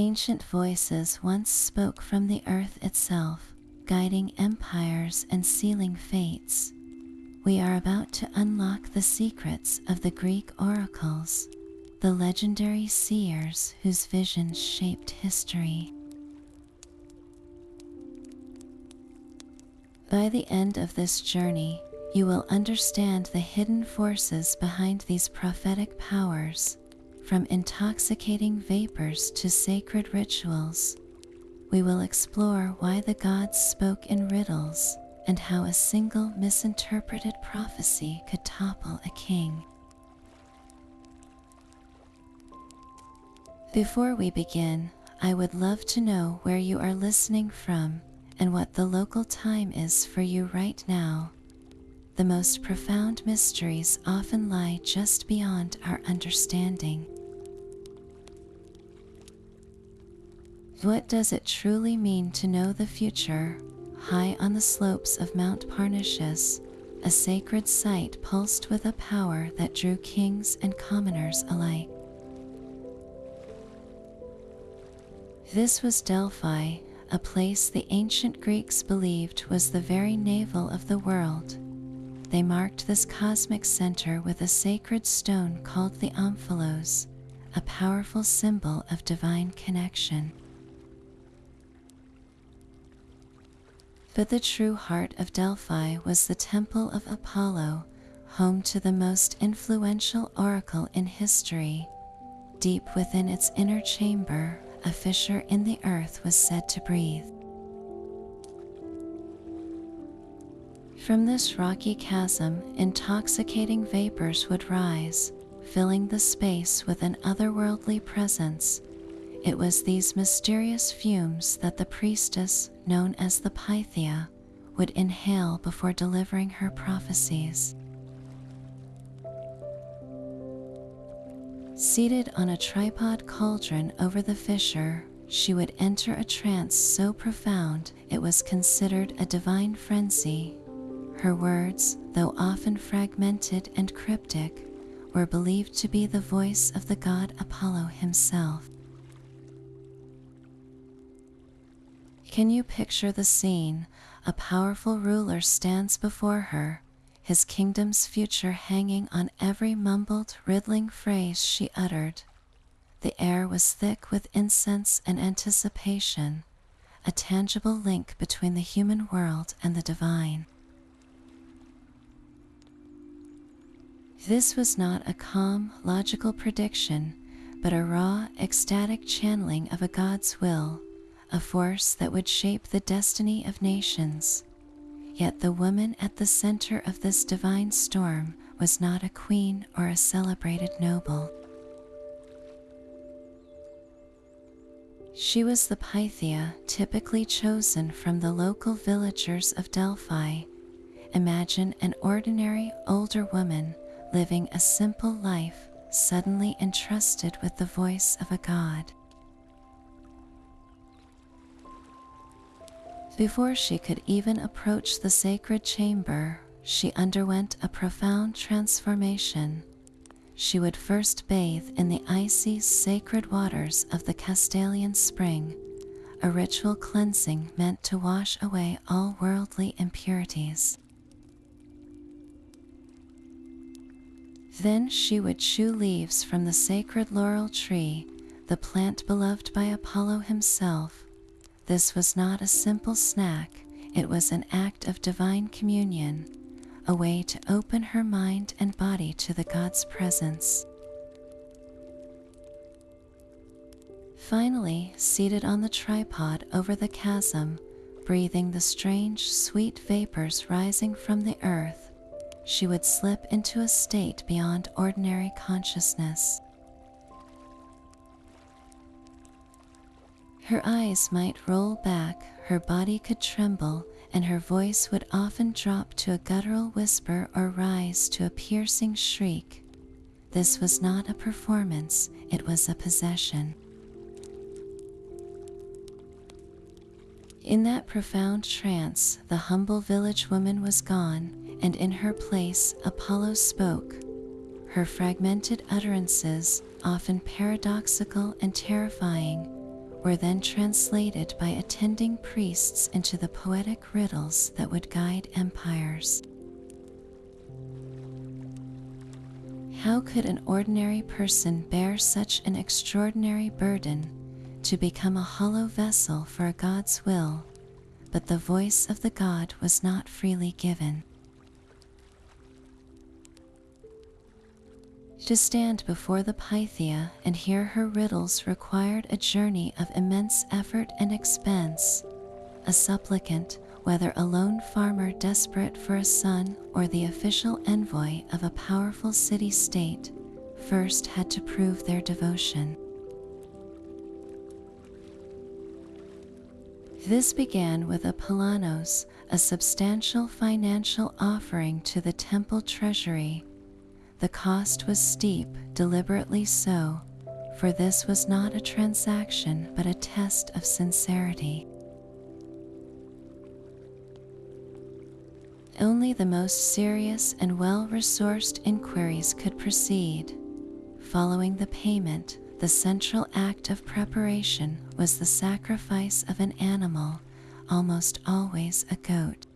Ancient voices once spoke from the earth itself, guiding empires and sealing fates. We are about to unlock the secrets of the Greek oracles, the legendary seers whose visions shaped history. By the end of this journey, you will understand the hidden forces behind these prophetic powers, from intoxicating vapors to sacred rituals. We will explore why the gods spoke in riddles and how a single misinterpreted prophecy could topple a king. Before we begin, I would love to know where you are listening from and what the local time is for you right now. The most profound mysteries often lie just beyond our understanding. What does it truly mean to know the future? High on the slopes of Mount Parnassus, a sacred site pulsed with a power that drew kings and commoners alike. This was Delphi, a place the ancient Greeks believed was the very navel of the world. They marked this cosmic center with a sacred stone called the omphalos, a powerful symbol of divine connection. But the true heart of Delphi was the Temple of Apollo, home to the most influential oracle in history. Deep within its inner chamber, a fissure in the earth was said to breathe. From this rocky chasm, intoxicating vapors would rise, filling the space with an otherworldly presence. It was these mysterious fumes that the priestess, known as the Pythia, would inhale before delivering her prophecies. Seated on a tripod cauldron over the fissure, she would enter a trance so profound it was considered a divine frenzy. Her words, though often fragmented and cryptic, were believed to be the voice of the god Apollo himself. Can you picture the scene? A powerful ruler stands before her, his kingdom's future hanging on every mumbled, riddling phrase she uttered. The air was thick with incense and anticipation, a tangible link between the human world and the divine. This was not a calm, logical prediction, but a raw, ecstatic channeling of a god's will, a force that would shape the destiny of nations. Yet the woman at the center of this divine storm was not a queen or a celebrated noble. She was the Pythia, typically chosen from the local villagers of Delphi. Imagine an ordinary older woman living a simple life, suddenly entrusted with the voice of a god. Before she could even approach the sacred chamber, she underwent a profound transformation. She would first bathe in the icy, sacred waters of the Castalian spring, a ritual cleansing meant to wash away all worldly impurities. Then she would chew leaves from the sacred laurel tree, the plant beloved by Apollo himself. This was not a simple snack, it was an act of divine communion, a way to open her mind and body to the god's presence. Finally, seated on the tripod over the chasm, breathing the strange, sweet vapors rising from the earth, she would slip into a state beyond ordinary consciousness. Her eyes might roll back, her body could tremble, and her voice would often drop to a guttural whisper or rise to a piercing shriek. This was not a performance, it was a possession. In that profound trance, the humble village woman was gone, and in her place Apollo spoke. Her fragmented utterances, often paradoxical and terrifying, were then translated by attending priests into the poetic riddles that would guide empires. How could an ordinary person bear such an extraordinary burden to become a hollow vessel for a god's will? But the voice of the god was not freely given. To stand before the Pythia and hear her riddles required a journey of immense effort and expense. A supplicant, whether a lone farmer desperate for a son or the official envoy of a powerful city-state, first had to prove their devotion. This began with a palanos, a substantial financial offering to the temple treasury. The cost was steep, deliberately so, for this was not a transaction but a test of sincerity. Only the most serious and well-resourced inquiries could proceed. Following the payment, the central act of preparation was the sacrifice of an animal, almost always a goat.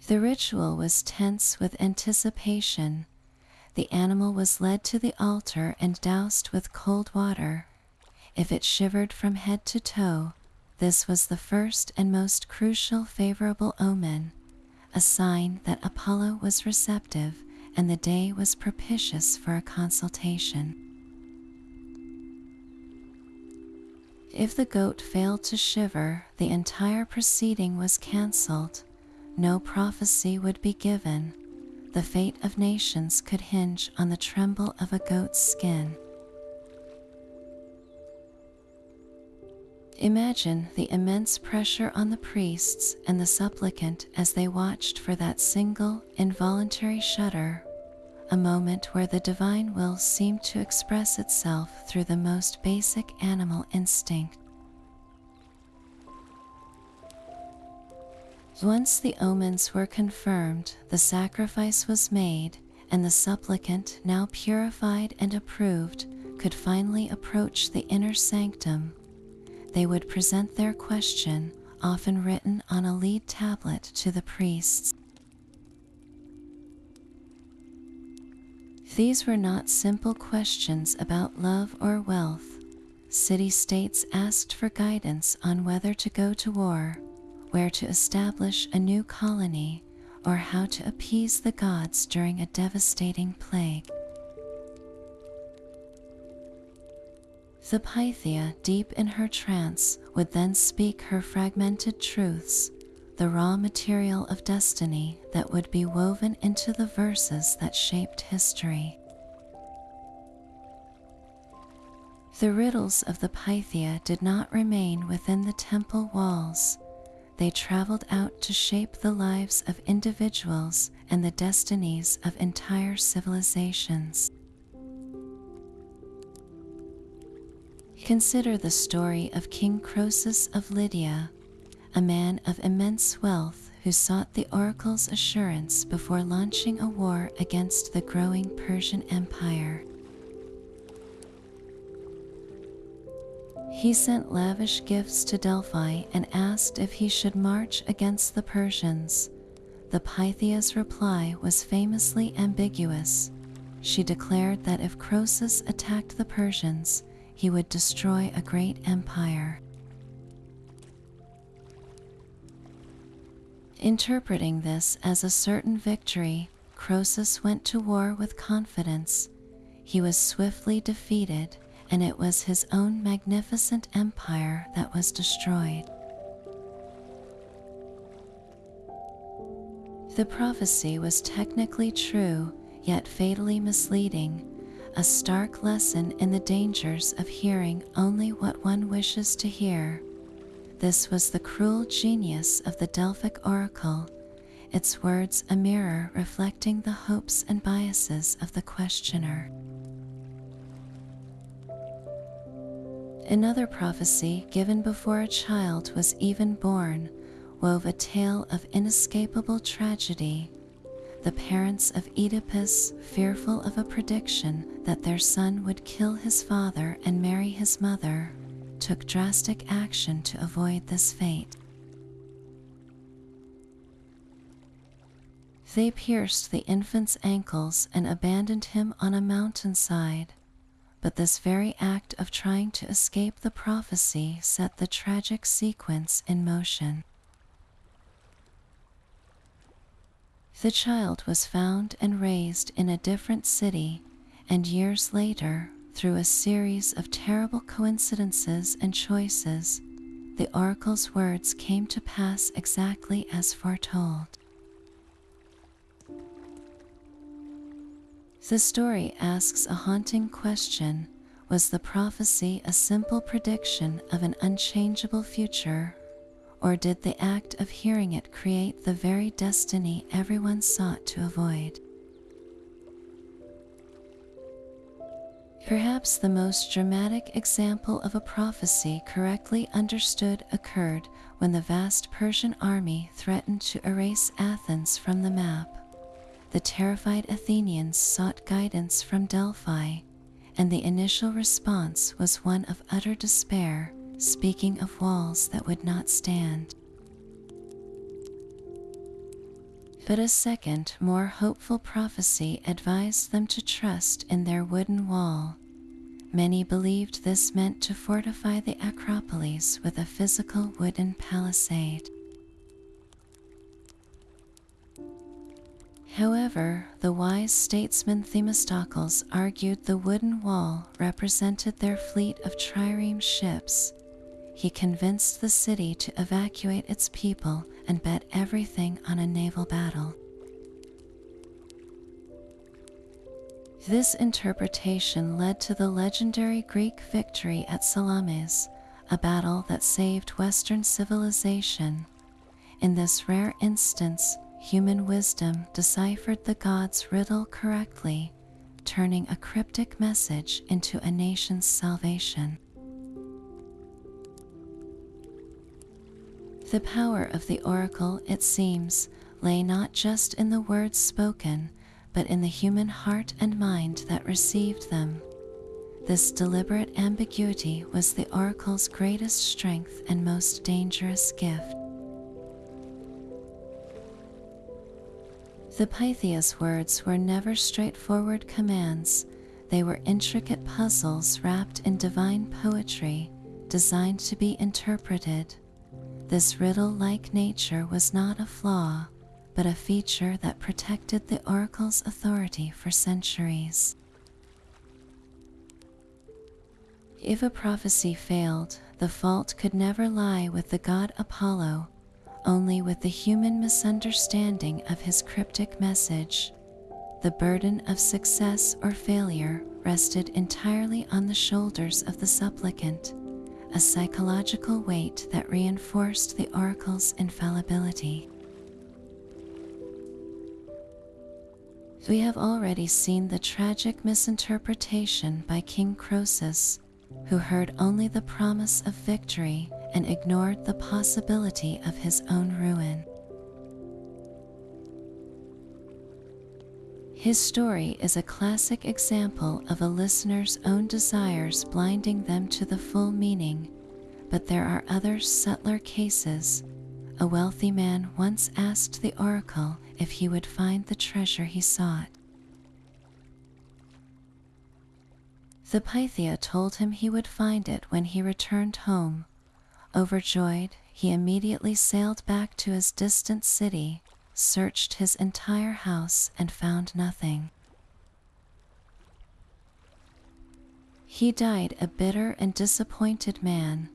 The ritual was tense with anticipation. The animal was led to the altar and doused with cold water. If it shivered from head to toe, this was the first and most crucial favorable omen, a sign that Apollo was receptive and the day was propitious for a consultation. If the goat failed to shiver, the entire proceeding was cancelled. No prophecy would be given. The fate of nations could hinge on the tremble of a goat's skin. Imagine the immense pressure on the priests and the supplicant as they watched for that single, involuntary shudder, a moment where the divine will seemed to express itself through the most basic animal instinct. Once the omens were confirmed, the sacrifice was made, and the supplicant, now purified and approved, could finally approach the inner sanctum. They would present their question, often written on a lead tablet, to the priests. These were not simple questions about love or wealth. City-states asked for guidance on whether to go to war, where to establish a new colony, or how to appease the gods during a devastating plague. The Pythia, deep in her trance, would then speak her fragmented truths, the raw material of destiny that would be woven into the verses that shaped history. The riddles of the Pythia did not remain within the temple walls. They traveled out to shape the lives of individuals and the destinies of entire civilizations. Consider the story of King Croesus of Lydia, a man of immense wealth who sought the oracle's assurance before launching a war against the growing Persian Empire. He sent lavish gifts to Delphi and asked if he should march against the Persians. The Pythia's reply was famously ambiguous. She declared that if Croesus attacked the Persians, he would destroy a great empire. Interpreting this as a certain victory, Croesus went to war with confidence. He was swiftly defeated, and it was his own magnificent empire that was destroyed. The prophecy was technically true, yet fatally misleading, a stark lesson in the dangers of hearing only what one wishes to hear. This was the cruel genius of the Delphic oracle, its words a mirror reflecting the hopes and biases of the questioner. Another prophecy given before a child was even born wove a tale of inescapable tragedy. the parents of Oedipus, fearful of a prediction that their son would kill his father and marry his mother, took drastic action to avoid this fate. They pierced the infant's ankles and abandoned him on a mountainside, but this very act of trying to escape the prophecy set the tragic sequence in motion. The child was found and raised in a different city, and years later, through a series of terrible coincidences and choices, the oracle's words came to pass exactly as foretold. The story asks a haunting question: was the prophecy a simple prediction of an unchangeable future, or did the act of hearing it create the very destiny everyone sought to avoid? Perhaps the most dramatic example of a prophecy correctly understood occurred when the vast Persian army threatened to erase Athens from the map. The terrified Athenians sought guidance from Delphi, and the initial response was one of utter despair, speaking of walls that would not stand. But a second, more hopeful prophecy advised them to trust in their wooden wall. Many believed this meant to fortify the Acropolis with a physical wooden palisade. However, the wise statesman Themistocles argued the wooden wall represented their fleet of trireme ships. He convinced the city to evacuate its people and bet everything on a naval battle. This interpretation led to the legendary Greek victory at Salamis, a battle that saved Western civilization. In this rare instance, human wisdom deciphered the gods' riddle correctly, turning a cryptic message into a nation's salvation. The power of the oracle, it seems, lay not just in the words spoken, but in the human heart and mind that received them. This deliberate ambiguity was the oracle's greatest strength and most dangerous gift. The Pythia's words were never straightforward commands. They were intricate puzzles wrapped in divine poetry, designed to be interpreted. This riddle-like nature was not a flaw, but a feature that protected the oracle's authority for centuries. If a prophecy failed, the fault could never lie with the god Apollo, only with the human misunderstanding of his cryptic message. The burden of success or failure rested entirely on the shoulders of the supplicant, a psychological weight that reinforced the oracle's infallibility. We have already seen the tragic misinterpretation by King Croesus, who heard only the promise of victory and ignored the possibility of his own ruin. His story is a classic example of a listener's own desires blinding them to the full meaning, but there are other subtler cases. A wealthy man once asked the oracle if he would find the treasure he sought. The Pythia told him he would find it when he returned home. Overjoyed, he immediately sailed back to his distant city, searched his entire house, and found nothing. He died a bitter and disappointed man.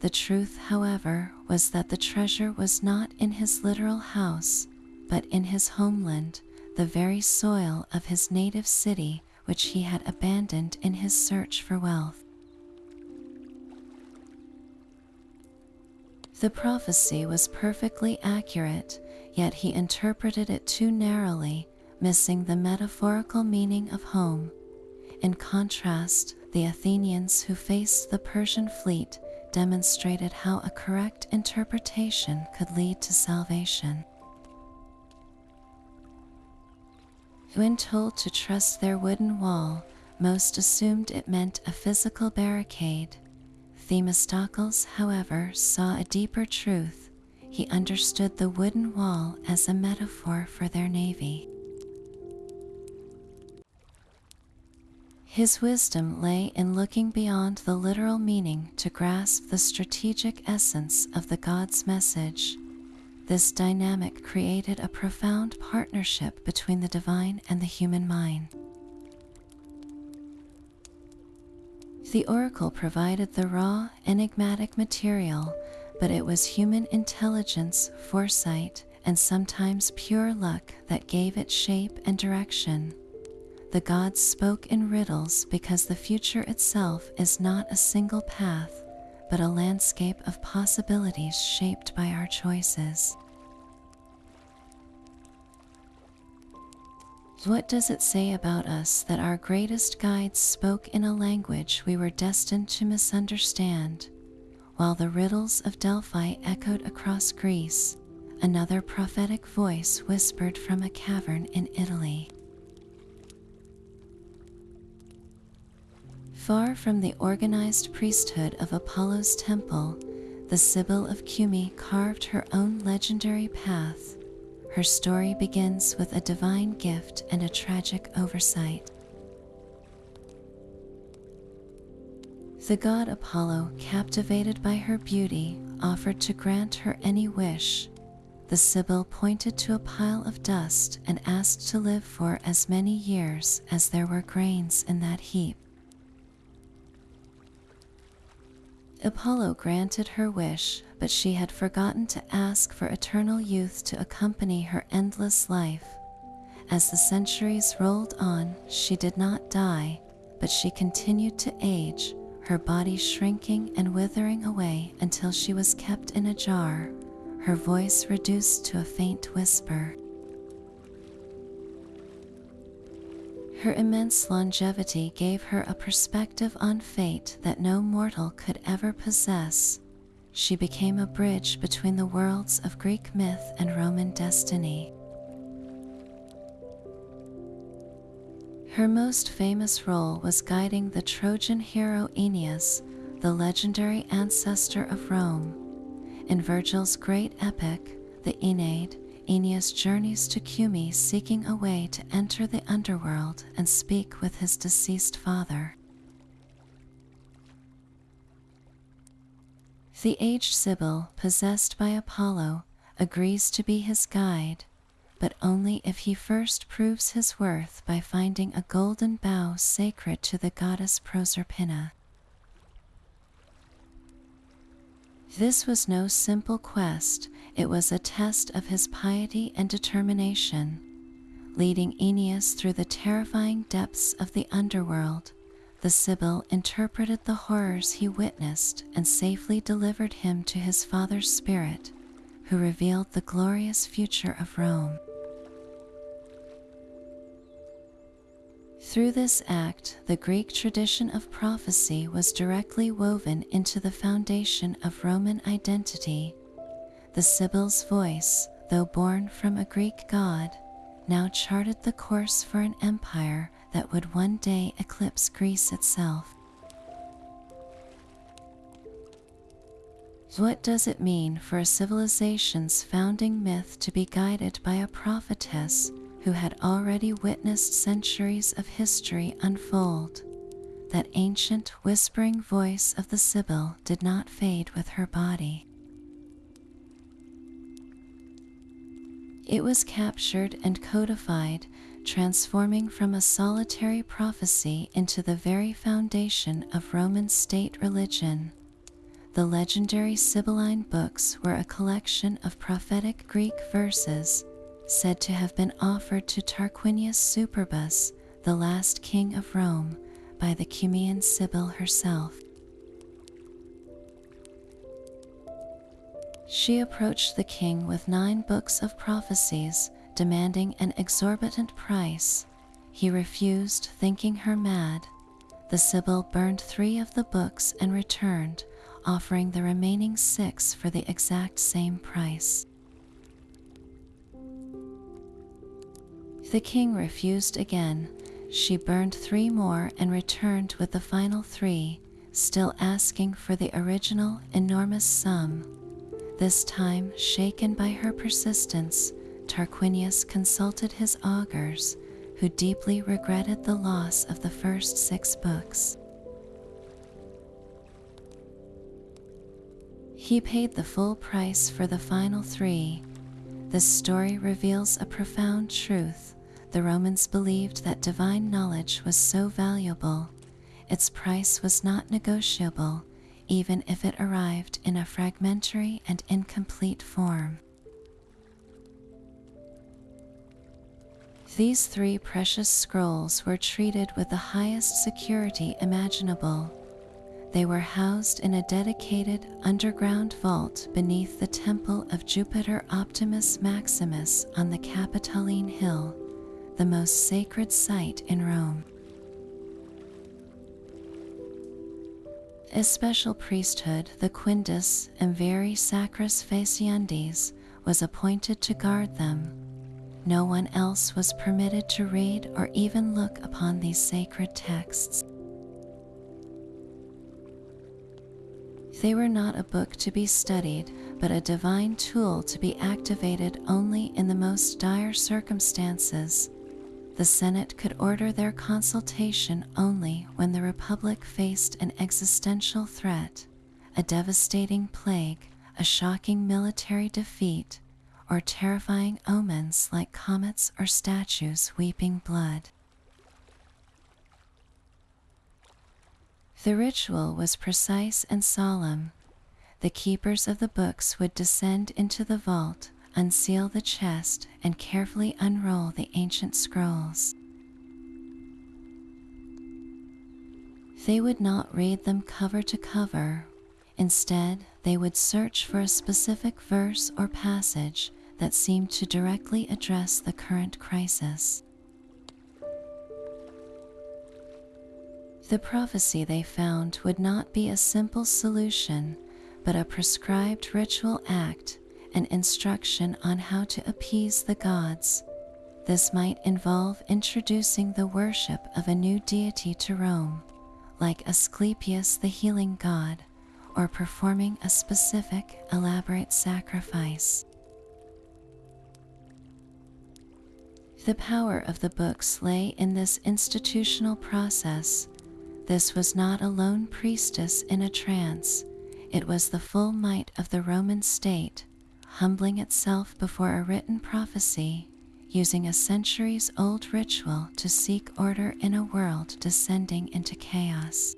The truth, however, was that the treasure was not in his literal house, but in his homeland, the very soil of his native city, which he had abandoned in his search for wealth. The prophecy was perfectly accurate, yet he interpreted it too narrowly, missing the metaphorical meaning of home. In contrast, the Athenians who faced the Persian fleet demonstrated how a correct interpretation could lead to salvation. When told to trust their wooden wall, most assumed it meant a physical barricade. Themistocles, however, saw a deeper truth. He understood the wooden wall as a metaphor for their navy. His wisdom lay in looking beyond the literal meaning to grasp the strategic essence of the god's message. This dynamic created a profound partnership between the divine and the human mind. The oracle provided the raw, enigmatic material, but it was human intelligence, foresight, and sometimes pure luck that gave it shape and direction. The gods spoke in riddles because the future itself is not a single path, but a landscape of possibilities shaped by our choices. What does it say about us that our greatest guides spoke in a language we were destined to misunderstand? While the riddles of Delphi echoed across Greece, another prophetic voice whispered from a cavern in Italy. Far from the organized priesthood of Apollo's temple, the Sibyl of Cumae carved her own legendary path. Her story begins with a divine gift and a tragic oversight. The god Apollo, captivated by her beauty, offered to grant her any wish. The Sibyl pointed to a pile of dust and asked to live for as many years as there were grains in that heap. Apollo granted her wish, but she had forgotten to ask for eternal youth to accompany her endless life. As the centuries rolled on, she did not die, but she continued to age, her body shrinking and withering away until she was kept in a jar, her voice reduced to a faint whisper. Her immense longevity gave her a perspective on fate that no mortal could ever possess. She became a bridge between the worlds of Greek myth and Roman destiny. Her most famous role was guiding the Trojan hero Aeneas, the legendary ancestor of Rome. In Virgil's great epic, the Aeneid, Aeneas journeys to Cumae seeking a way to enter the underworld and speak with his deceased father. The aged Sibyl, possessed by Apollo, agrees to be his guide, but only if he first proves his worth by finding a golden bough sacred to the goddess Proserpina. This was no simple quest, it was a test of his piety and determination. Leading Aeneas through the terrifying depths of the underworld, the Sibyl interpreted the horrors he witnessed and safely delivered him to his father's spirit, who revealed the glorious future of Rome. Through this act, the Greek tradition of prophecy was directly woven into the foundation of Roman identity. The Sibyl's voice, though born from a Greek god, now charted the course for an empire that would one day eclipse Greece itself. What does it mean for a civilization's founding myth to be guided by a prophetess who had already witnessed centuries of history unfold? That ancient whispering voice of the Sibyl did not fade with her body. It was captured and codified, transforming from a solitary prophecy into the very foundation of Roman state religion. The legendary Sibylline books were a collection of prophetic Greek verses, said to have been offered to Tarquinius Superbus, the last king of Rome, by the Cumaean Sibyl herself. She approached the king with 9 books of prophecies, demanding an exorbitant price. He refused, thinking her mad. The Sibyl burned 3 of the books and returned, offering the remaining 6 for the exact same price. The king refused again. She burned 3 more and returned with the final 3, still asking for the original enormous sum. This time, shaken by her persistence, Tarquinius consulted his augurs, who deeply regretted the loss of the first 6 books. He paid the full price for the final 3. This story reveals a profound truth. The Romans believed that divine knowledge was so valuable, its price was not negotiable, even if it arrived in a fragmentary and incomplete form. These 3 precious scrolls were treated with the highest security imaginable. They were housed in a dedicated underground vault beneath the temple of Jupiter Optimus Maximus on the Capitoline Hill, the most sacred site in Rome. A special priesthood, the Quindus Imveri Sacris Faciendis, was appointed to guard them. No one else was permitted to read or even look upon these sacred texts. They were not a book to be studied, but a divine tool to be activated only in the most dire circumstances. The Senate could order their consultation only when the Republic faced an existential threat, a devastating plague, a shocking military defeat, or terrifying omens like comets or statues weeping blood. The ritual was precise and solemn. The keepers of the books would descend into the vault, unseal the chest, and carefully unroll the ancient scrolls. They would not read them cover to cover. Instead, they would search for a specific verse or passage that seemed to directly address the current crisis. The prophecy they found would not be a simple solution, but a prescribed ritual act, an instruction on how to appease the gods. This might involve introducing the worship of a new deity to Rome, like Asclepius the healing god, or performing a specific, elaborate sacrifice. The power of the books lay in this institutional process. This was not a lone priestess in a trance. It was the full might of the Roman state, humbling itself before a written prophecy, using a centuries-old ritual to seek order in a world descending into chaos.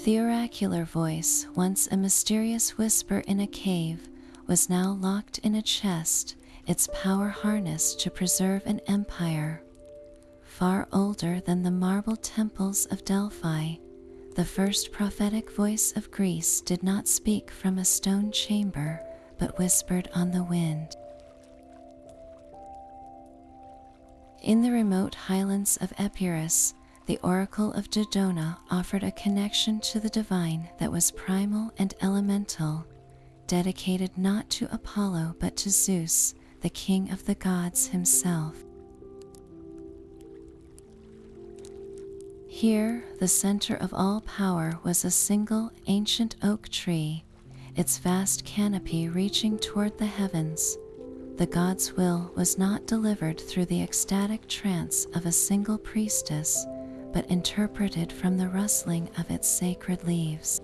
The oracular voice, once a mysterious whisper in a cave, was now locked in a chest, its power harnessed to preserve an empire. Far older than the marble temples of Delphi, the first prophetic voice of Greece did not speak from a stone chamber, but whispered on the wind. In the remote highlands of Epirus, the oracle of Dodona offered a connection to the divine that was primal and elemental, dedicated not to Apollo but to Zeus, the king of the gods himself. Here, the center of all power was a single ancient oak tree, its vast canopy reaching toward the heavens. The god's will was not delivered through the ecstatic trance of a single priestess, but interpreted from the rustling of its sacred leaves.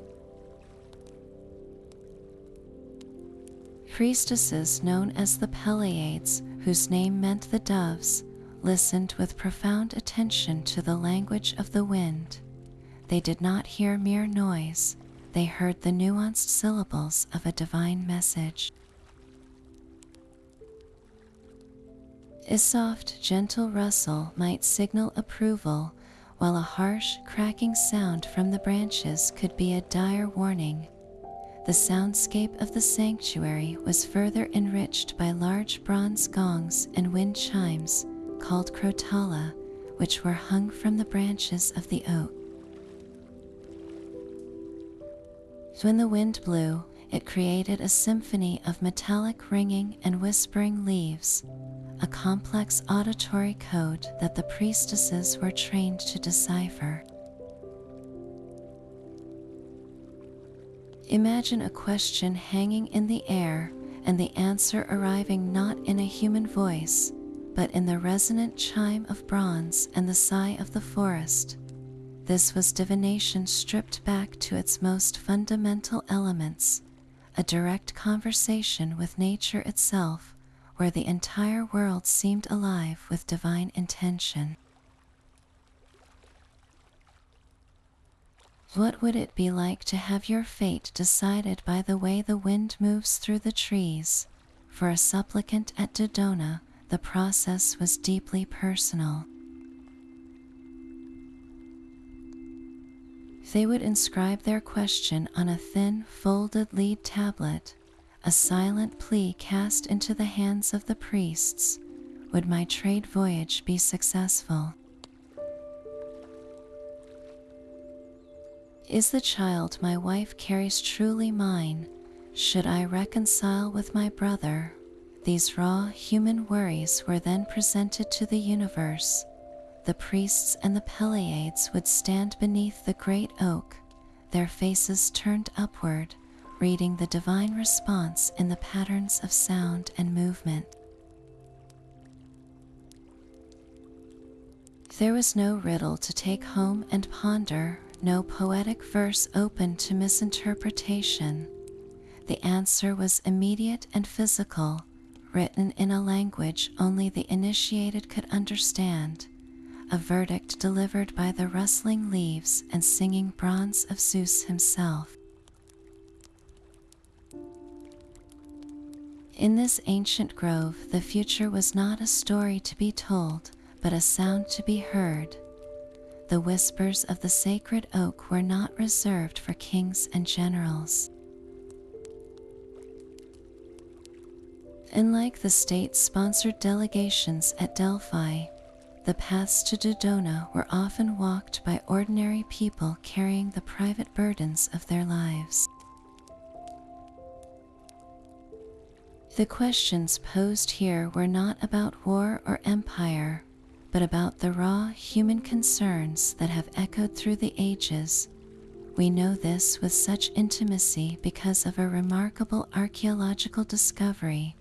Priestesses known as the Peleiades, whose name meant the doves, listened with profound attention to the language of the wind. They did not hear mere noise, they heard the nuanced syllables of a divine message. A soft, gentle rustle might signal approval, while a harsh, cracking sound from the branches could be a dire warning. The soundscape of the sanctuary was further enriched by large bronze gongs and wind chimes, called crotala, which were hung from the branches of the oak. When the wind blew, It created a symphony of metallic ringing and whispering leaves, a complex auditory code that the priestesses were trained to decipher. Imagine a question hanging in the air and the answer arriving not in a human voice, but in the resonant chime of bronze and the sigh of the forest. This was divination stripped back to its most fundamental elements, a direct conversation with nature itself, where the entire world seemed alive with divine intention. What would it be like to have your fate decided by the way the wind moves through the trees? For a supplicant at Dodona, the process was deeply personal. They would inscribe their question on a thin, folded lead tablet, a silent plea cast into the hands of the priests. Would my trade voyage be successful? Is the child my wife carries truly mine? Should I reconcile with my brother? These raw human worries were then presented to the universe. The priests and the Pleiades would stand beneath the great oak, their faces turned upward, reading the divine response in the patterns of sound and movement. There was no riddle to take home and ponder, no poetic verse open to misinterpretation. The answer was immediate and physical, written in a language only the initiated could understand, a verdict delivered by the rustling leaves and singing bronze of Zeus himself. In this ancient grove, the future was not a story to be told, but a sound to be heard. The whispers of the sacred oak were not reserved for kings and generals. Unlike the state-sponsored delegations at Delphi, the paths to Dodona were often walked by ordinary people carrying the private burdens of their lives. The questions posed here were not about war or empire, but about the raw human concerns that have echoed through the ages. We know this with such intimacy because of a remarkable archaeological discovery: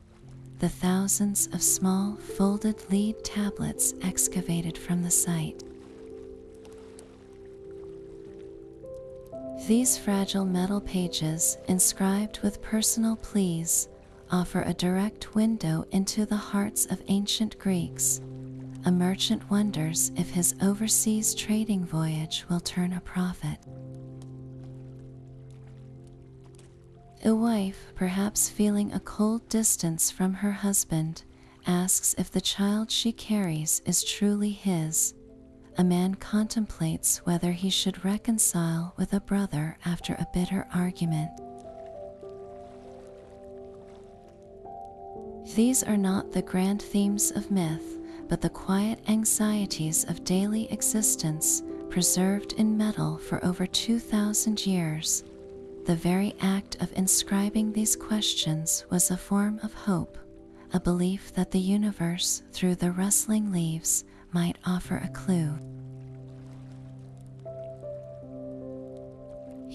the thousands of small folded lead tablets excavated from the site. These fragile metal pages, inscribed with personal pleas, offer a direct window into the hearts of ancient Greeks. A merchant wonders if his overseas trading voyage will turn a profit. A wife, perhaps feeling a cold distance from her husband, asks if the child she carries is truly his. A man contemplates whether he should reconcile with a brother after a bitter argument. These are not the grand themes of myth, but the quiet anxieties of daily existence, preserved in metal for over 2,000 years. The very act of inscribing these questions was a form of hope, a belief that the universe, through the rustling leaves, might offer a clue.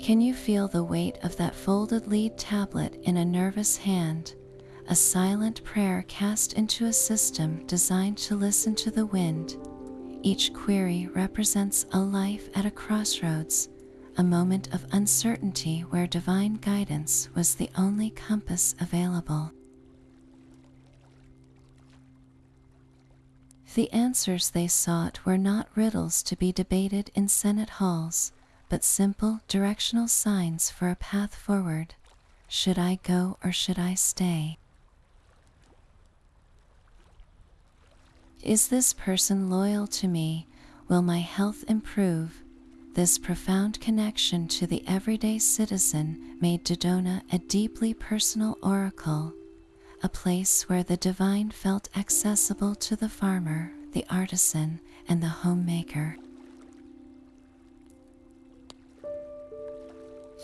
Can you feel the weight of that folded lead tablet in a nervous hand? A silent prayer cast into a system designed to listen to the wind. Each query represents a life at a crossroads, a moment of uncertainty where divine guidance was the only compass available. The answers they sought were not riddles to be debated in Senate halls, but simple directional signs for a path forward. Should I go or should I stay? Is this person loyal to me? Will my health improve? This profound connection to the everyday citizen made Dodona a deeply personal oracle, a place where the divine felt accessible to the farmer, the artisan, and the homemaker.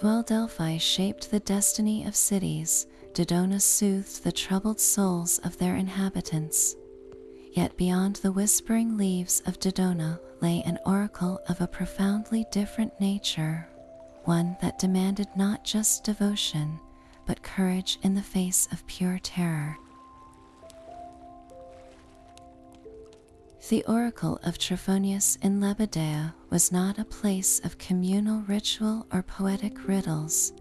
While Delphi shaped the destiny of cities, Dodona soothed the troubled souls of their inhabitants. Yet beyond the whispering leaves of Dodona lay an oracle of a profoundly different nature, one that demanded not just devotion, but courage in the face of pure terror. The oracle of Trophonius in Lebedea was not a place of communal ritual or poetic riddles.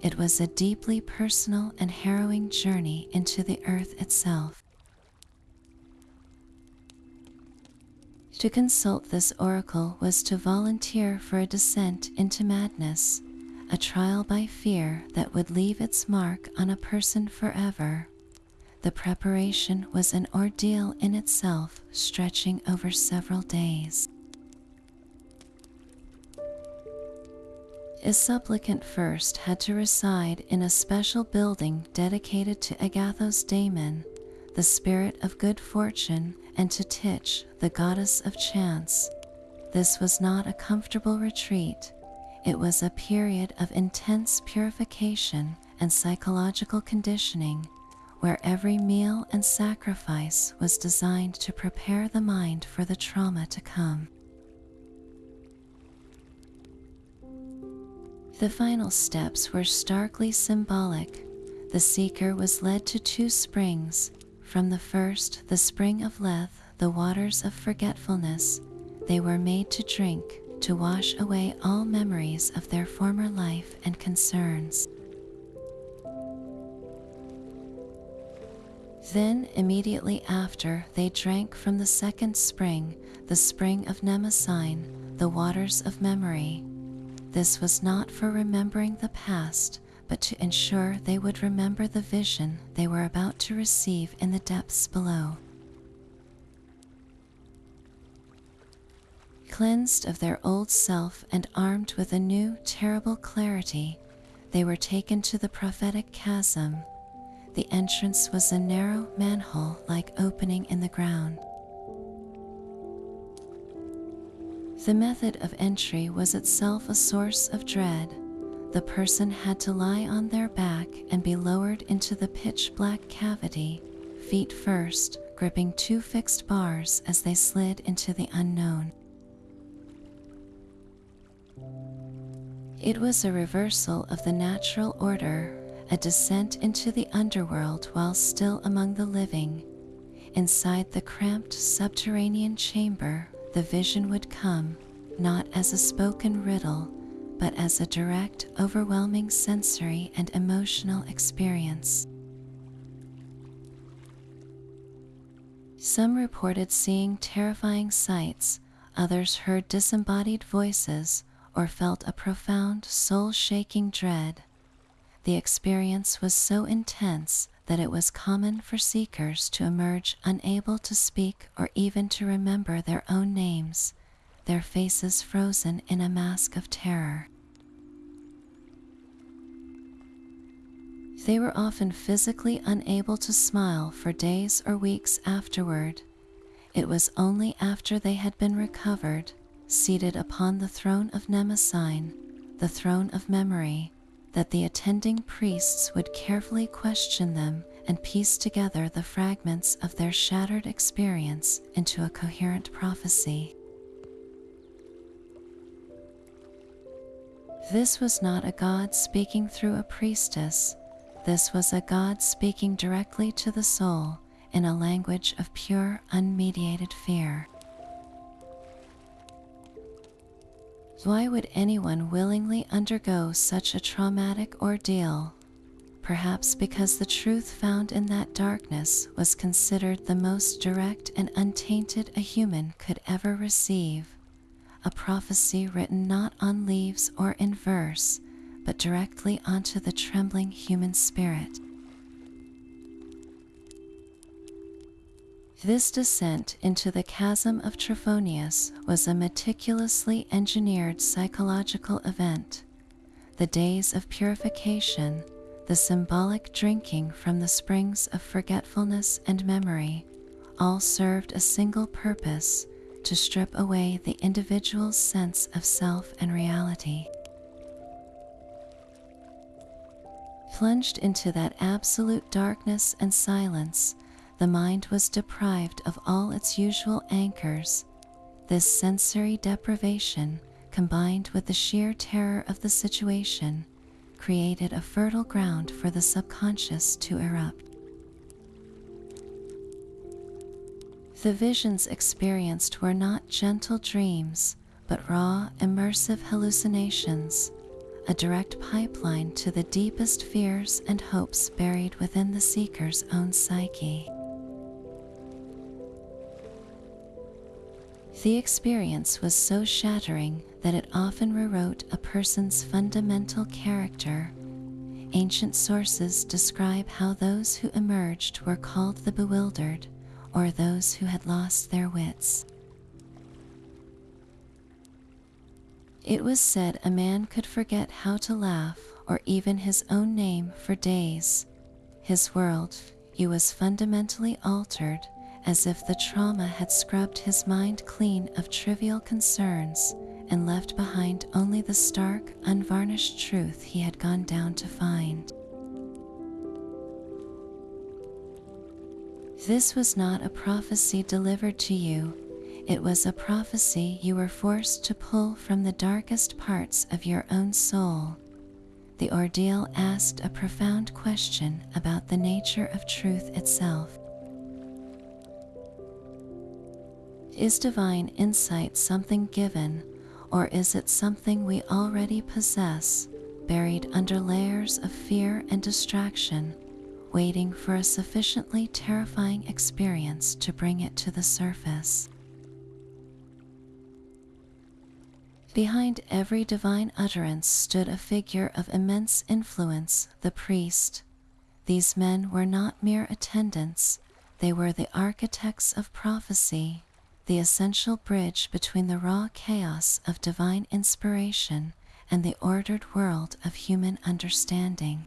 It was a deeply personal and harrowing journey into the earth itself. To consult this oracle was to volunteer for a descent into madness, a trial by fear that would leave its mark on a person forever. The preparation was an ordeal in itself, stretching over several days. A supplicant first had to reside in a special building dedicated to Agathos Daemon, the spirit of good fortune, and to Titch, the goddess of chance. This was not a comfortable retreat. It was a period of intense purification and psychological conditioning, where every meal and sacrifice was designed to prepare the mind for the trauma to come. The final steps were starkly symbolic. The seeker was led to two springs. From the first, the spring of Lethe, the waters of forgetfulness, they were made to drink, to wash away all memories of their former life and concerns. Then, immediately after, they drank from the second spring, the spring of Mnemosyne, the waters of memory. This was not for remembering the past, but to ensure they would remember the vision they were about to receive in the depths below. Cleansed of their old self and armed with a new, terrible clarity, they were taken to the prophetic chasm. The entrance was a narrow manhole-like opening in the ground. The method of entry was itself a source of dread. The person had to lie on their back and be lowered into the pitch-black cavity, feet first, gripping two fixed bars as they slid into the unknown. It was a reversal of the natural order, a descent into the underworld while still among the living. Inside the cramped subterranean chamber, the vision would come, not as a spoken riddle, but as a direct, overwhelming sensory and emotional experience. Some reported seeing terrifying sights, others heard disembodied voices, or felt a profound, soul-shaking dread. The experience was so intense that it was common for seekers to emerge unable to speak or even to remember their own names, their faces frozen in a mask of terror. They were often physically unable to smile for days or weeks afterward. It was only after they had been recovered, seated upon the throne of Mnemosyne, the throne of memory, that the attending priests would carefully question them and piece together the fragments of their shattered experience into a coherent prophecy. This was not a god speaking through a priestess. This was a god speaking directly to the soul in a language of pure, unmediated fear. Why would anyone willingly undergo such a traumatic ordeal? Perhaps because the truth found in that darkness was considered the most direct and untainted a human could ever receive. A prophecy written not on leaves or in verse, but directly onto the trembling human spirit. This descent into the chasm of Trophonius was a meticulously engineered psychological event. The days of purification, the symbolic drinking from the springs of forgetfulness and memory, all served a single purpose: to strip away the individual's sense of self and reality. Plunged into that absolute darkness and silence, the mind was deprived of all its usual anchors. This sensory deprivation, combined with the sheer terror of the situation, created a fertile ground for the subconscious to erupt. The visions experienced were not gentle dreams, but raw, immersive hallucinations, a direct pipeline to the deepest fears and hopes buried within the seeker's own psyche. The experience was so shattering that it often rewrote a person's fundamental character. Ancient sources describe how those who emerged were called the bewildered, or those who had lost their wits. It was said a man could forget how to laugh or even his own name for days. His worldview was fundamentally altered, as if the trauma had scrubbed his mind clean of trivial concerns and left behind only the stark, unvarnished truth he had gone down to find. This was not a prophecy delivered to you. It was a prophecy you were forced to pull from the darkest parts of your own soul. The ordeal asked a profound question about the nature of truth itself. Is divine insight something given, or is it something we already possess, buried under layers of fear and distraction, waiting for a sufficiently terrifying experience to bring it to the surface? Behind every divine utterance stood a figure of immense influence, the priest. These men were not mere attendants, they were the architects of prophecy, the essential bridge between the raw chaos of divine inspiration and the ordered world of human understanding.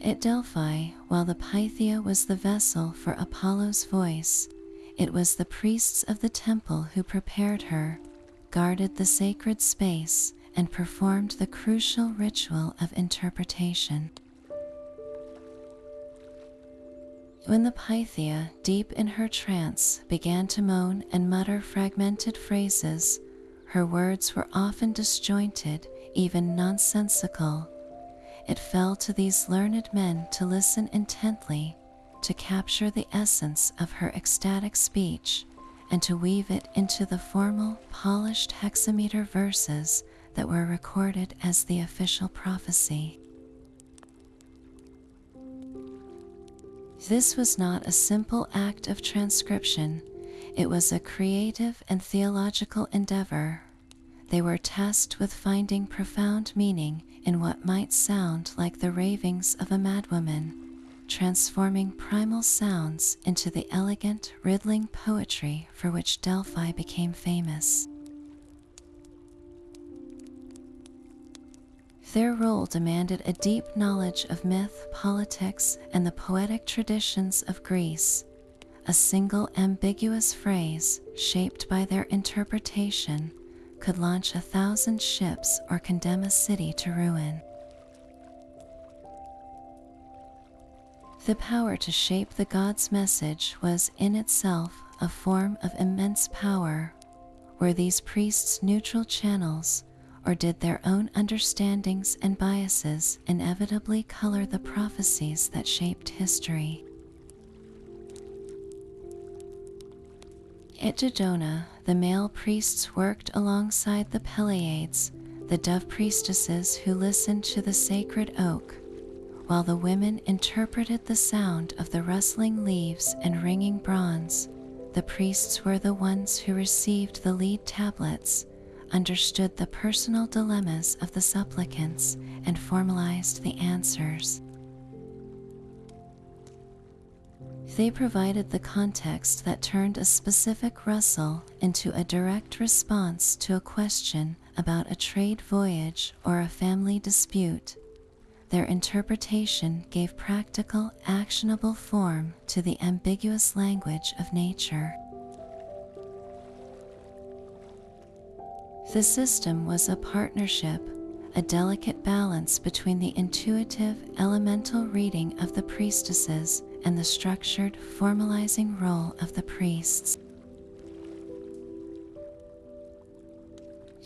At Delphi, while the Pythia was the vessel for Apollo's voice, it was the priests of the temple who prepared her, guarded the sacred space, and performed the crucial ritual of interpretation. When the Pythia, deep in her trance, began to moan and mutter fragmented phrases, her words were often disjointed, even nonsensical. It fell to these learned men to listen intently, to capture the essence of her ecstatic speech, and to weave it into the formal, polished hexameter verses that were recorded as the official prophecy. This was not a simple act of transcription, it was a creative and theological endeavor. They were tasked with finding profound meaning in what might sound like the ravings of a madwoman, transforming primal sounds into the elegant, riddling poetry for which Delphi became famous. Their role demanded a deep knowledge of myth, politics, and the poetic traditions of Greece. A single ambiguous phrase, shaped by their interpretation, could launch 1,000 ships or condemn a city to ruin. The power to shape the god's message was in itself a form of immense power. Were these priests neutral channels, or did their own understandings and biases inevitably color the prophecies that shaped history? At Dodona, the male priests worked alongside the Peleiades, the dove priestesses who listened to the sacred oak, while the women interpreted the sound of the rustling leaves and ringing bronze. The priests were the ones who received the lead tablets, understood the personal dilemmas of the supplicants, and formalized the answers. They provided the context that turned a specific rustle into a direct response to a question about a trade voyage or a family dispute. Their interpretation gave practical, actionable form to the ambiguous language of nature. The system was a partnership, a delicate balance between the intuitive, elemental reading of the priestesses and the structured, formalizing role of the priests.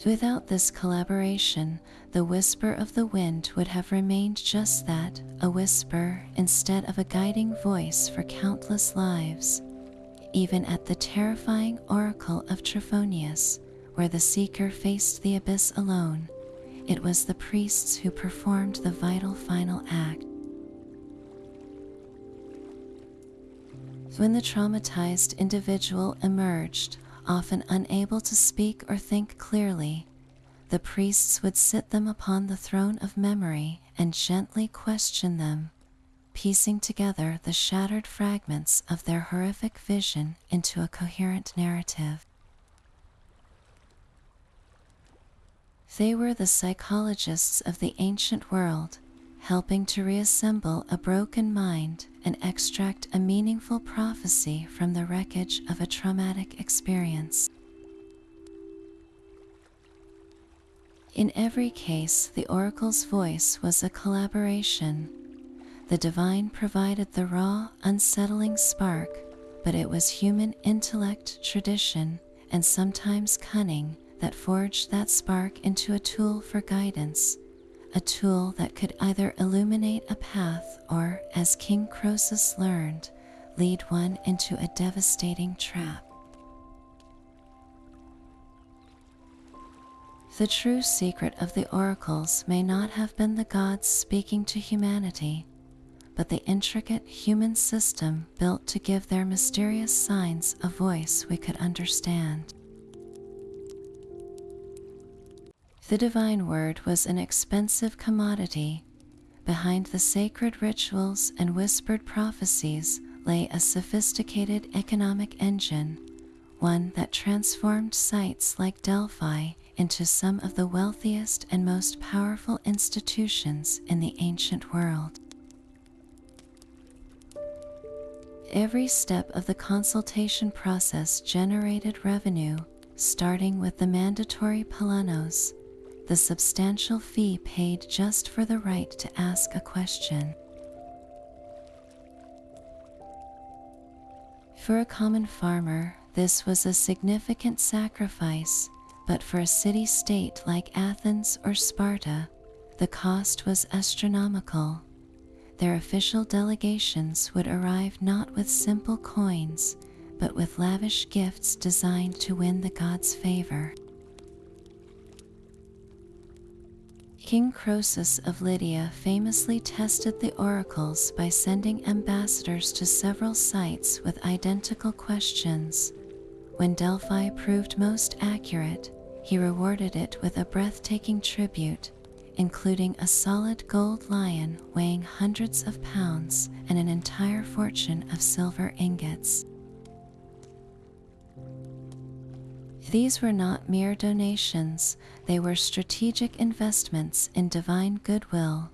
Without this collaboration, the whisper of the wind would have remained just that, a whisper, instead of a guiding voice for countless lives. Even at the terrifying oracle of Trophonius, where the seeker faced the abyss alone, it was the priests who performed the vital final act. When the traumatized individual emerged, often unable to speak or think clearly, the priests would sit them upon the throne of memory and gently question them, piecing together the shattered fragments of their horrific vision into a coherent narrative. They were the psychologists of the ancient world, helping to reassemble a broken mind and extract a meaningful prophecy from the wreckage of a traumatic experience. In every case, the oracle's voice was a collaboration. The divine provided the raw, unsettling spark, but it was human intellect, tradition, and sometimes cunning that forged that spark into a tool for guidance, a tool that could either illuminate a path or, as King Croesus learned, lead one into a devastating trap. The true secret of the oracles may not have been the gods speaking to humanity, but the intricate human system built to give their mysterious signs a voice we could understand. The divine word was an expensive commodity. Behind the sacred rituals and whispered prophecies lay a sophisticated economic engine, one that transformed sites like Delphi into some of the wealthiest and most powerful institutions in the ancient world. Every step of the consultation process generated revenue, starting with the mandatory palanos, the substantial fee paid just for the right to ask a question. For a common farmer, this was a significant sacrifice, but for a city-state like Athens or Sparta, the cost was astronomical. Their official delegations would arrive not with simple coins, but with lavish gifts designed to win the gods' favor. King Croesus of Lydia famously tested the oracles by sending ambassadors to several sites with identical questions. When Delphi proved most accurate, he rewarded it with a breathtaking tribute, including a solid gold lion weighing hundreds of pounds and an entire fortune of silver ingots. These were not mere donations, they were strategic investments in divine goodwill.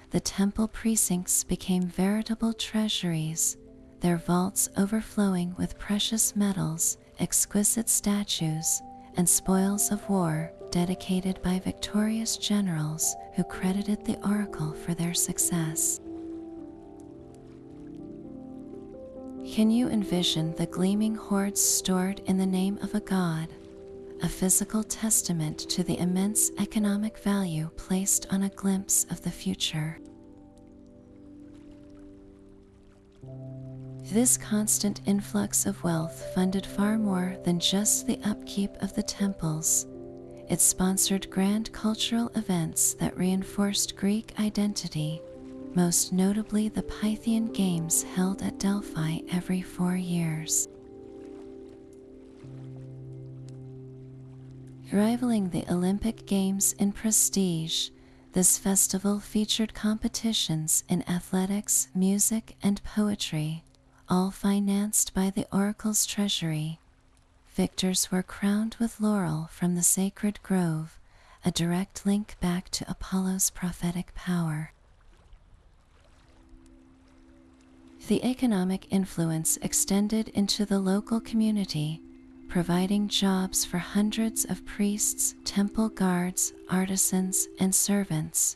The temple precincts became veritable treasuries, their vaults overflowing with precious metals, exquisite statues, and spoils of war dedicated by victorious generals who credited the oracle for their success. Can you envision the gleaming hoards stored in the name of a god, a physical testament to the immense economic value placed on a glimpse of the future? This constant influx of wealth funded far more than just the upkeep of the temples. It sponsored grand cultural events that reinforced Greek identity, most notably the Pythian Games held at Delphi every 4 years. Rivaling the Olympic Games in prestige, this festival featured competitions in athletics, music, and poetry, all financed by the oracle's treasury. Victors were crowned with laurel from the sacred grove, a direct link back to Apollo's prophetic power. The economic influence extended into the local community, providing jobs for hundreds of priests, temple guards, artisans, and servants,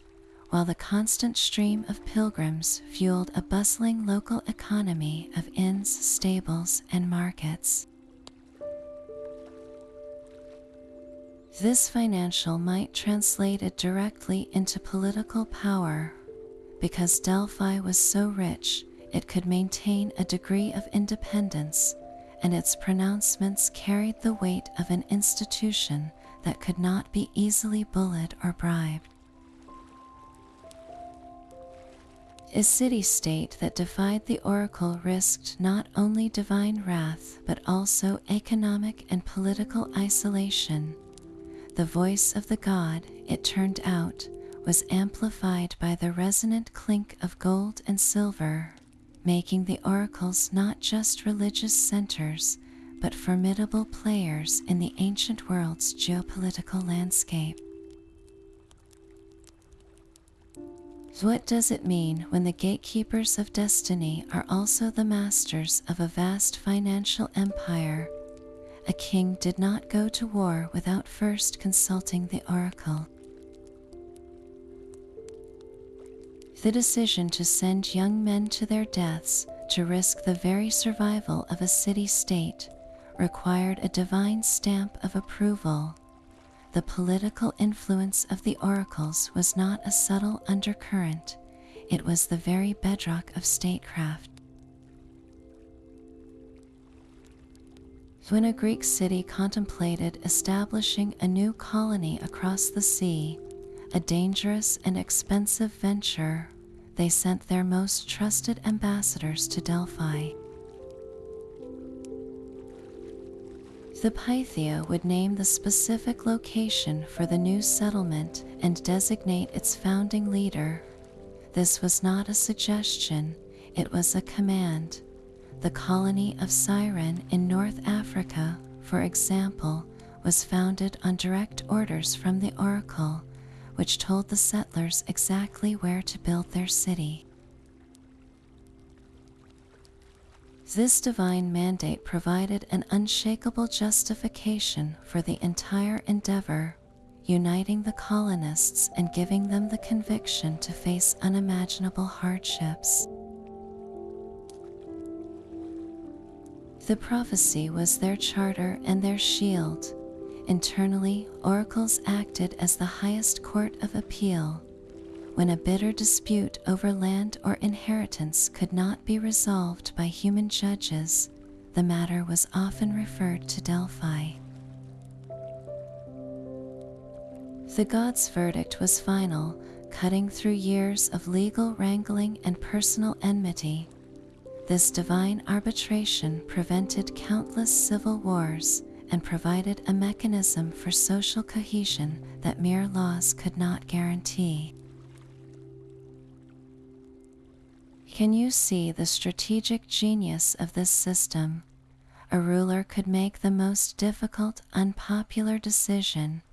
while the constant stream of pilgrims fueled a bustling local economy of inns, stables, and markets. This financial might translated directly into political power. Because Delphi was so rich, it could maintain a degree of independence, and its pronouncements carried the weight of an institution that could not be easily bullied or bribed. A city-state that defied the oracle risked not only divine wrath but also economic and political isolation. The voice of the god, it turned out, was amplified by the resonant clink of gold and silver, making the oracles not just religious centers, but formidable players in the ancient world's geopolitical landscape. What does it mean when the gatekeepers of destiny are also the masters of a vast financial empire? A king did not go to war without first consulting the oracle. The decision to send young men to their deaths to risk the very survival of a city-state required a divine stamp of approval. The political influence of the oracles was not a subtle undercurrent, it was the very bedrock of statecraft. When a Greek city contemplated establishing a new colony across the sea, a dangerous and expensive venture, they sent their most trusted ambassadors to Delphi. The Pythia would name the specific location for the new settlement and designate its founding leader. This was not a suggestion, it was a command. The colony of Cyrene in North Africa, for example, was founded on direct orders from the oracle, which told the settlers exactly where to build their city. This divine mandate provided an unshakable justification for the entire endeavor, uniting the colonists and giving them the conviction to face unimaginable hardships. The prophecy was their charter and their shield. Internally, oracles acted as the highest court of appeal. When a bitter dispute over land or inheritance could not be resolved by human judges, the matter was often referred to Delphi. The god's verdict was final, cutting through years of legal wrangling and personal enmity. This divine arbitration prevented countless civil wars and provided a mechanism for social cohesion that mere laws could not guarantee. Can you see the strategic genius of this system? A ruler could make the most difficult, unpopular decision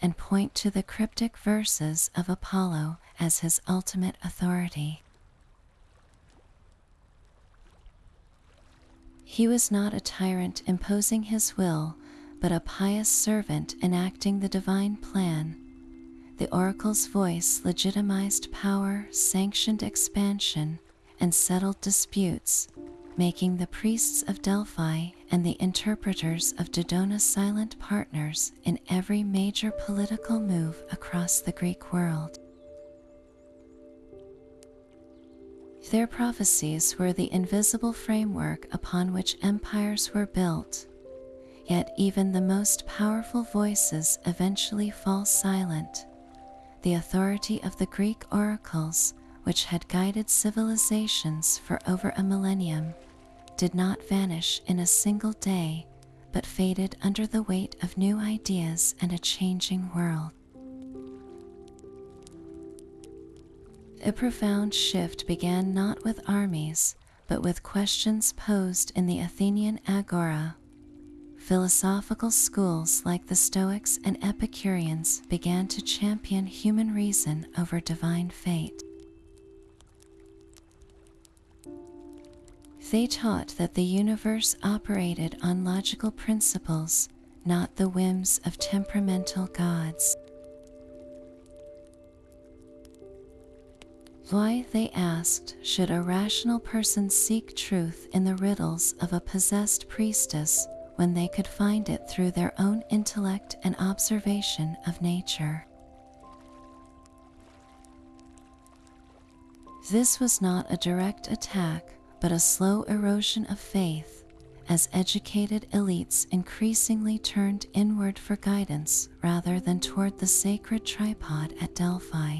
and point to the cryptic verses of Apollo as his ultimate authority. He was not a tyrant imposing his will, but a pious servant enacting the divine plan. The oracle's voice legitimized power, sanctioned expansion, and settled disputes, making the priests of Delphi and the interpreters of Dodona silent partners in every major political move across the Greek world. Their prophecies were the invisible framework upon which empires were built, yet even the most powerful voices eventually fall silent. The authority of the Greek oracles, which had guided civilizations for over a millennium, did not vanish in a single day, but faded under the weight of new ideas and a changing world. A profound shift began not with armies, but with questions posed in the Athenian agora. Philosophical schools like the Stoics and Epicureans began to champion human reason over divine fate. They taught that the universe operated on logical principles, not the whims of temperamental gods. Why, they asked, should a rational person seek truth in the riddles of a possessed priestess when they could find it through their own intellect and observation of nature? This was not a direct attack, but a slow erosion of faith, as educated elites increasingly turned inward for guidance rather than toward the sacred tripod at Delphi.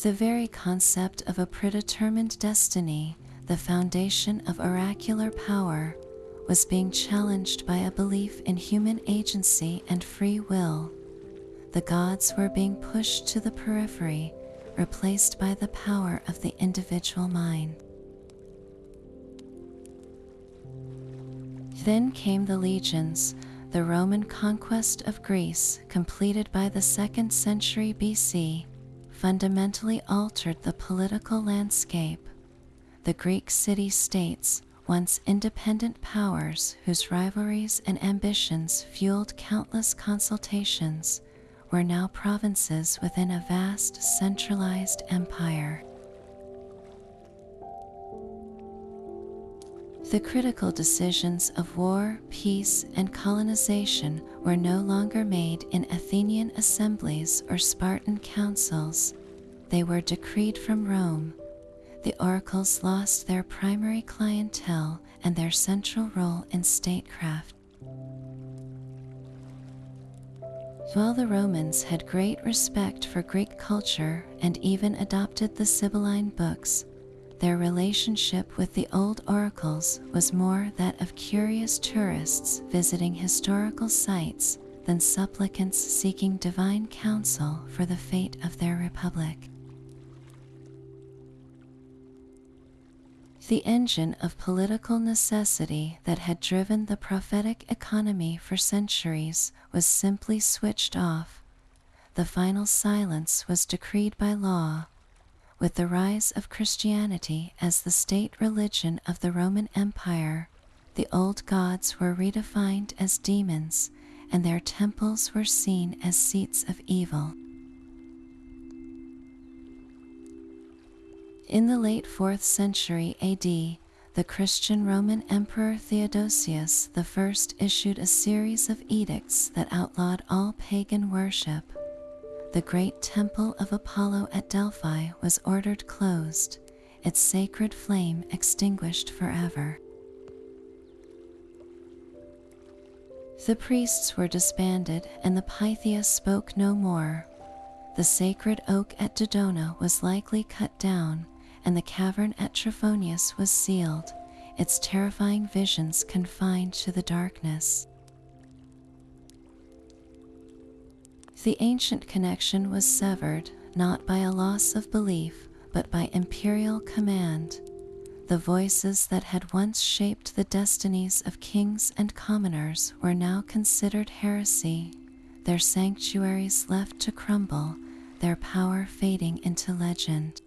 The very concept of a predetermined destiny, the foundation of oracular power, was being challenged by a belief in human agency and free will. The gods were being pushed to the periphery, replaced by the power of the individual mind. Then came the legions, the Roman conquest of Greece, completed by the 2nd century BC, fundamentally altered the political landscape. The Greek city-states, once independent powers whose rivalries and ambitions fueled countless consultations, were now provinces within a vast centralized empire. The critical decisions of war, peace, and colonization were no longer made in Athenian assemblies or Spartan councils. They were decreed from Rome. The oracles lost their primary clientele and their central role in statecraft. While the Romans had great respect for Greek culture and even adopted the Sibylline books, their relationship with the old oracles was more that of curious tourists visiting historical sites than supplicants seeking divine counsel for the fate of their republic. The engine of political necessity that had driven the prophetic economy for centuries was simply switched off. The final silence was decreed by law. With the rise of Christianity as the state religion of the Roman Empire, the old gods were redefined as demons, and their temples were seen as seats of evil. In the late 4th century AD, the Christian Roman Emperor Theodosius I issued a series of edicts that outlawed all pagan worship. The great temple of Apollo at Delphi was ordered closed, its sacred flame extinguished forever. The priests were disbanded, and the Pythia spoke no more. The sacred oak at Dodona was likely cut down, and the cavern at Trophonius was sealed, its terrifying visions confined to the darkness. The ancient connection was severed, not by a loss of belief, but by imperial command. The voices that had once shaped the destinies of kings and commoners were now considered heresy, their sanctuaries left to crumble, their power fading into legend.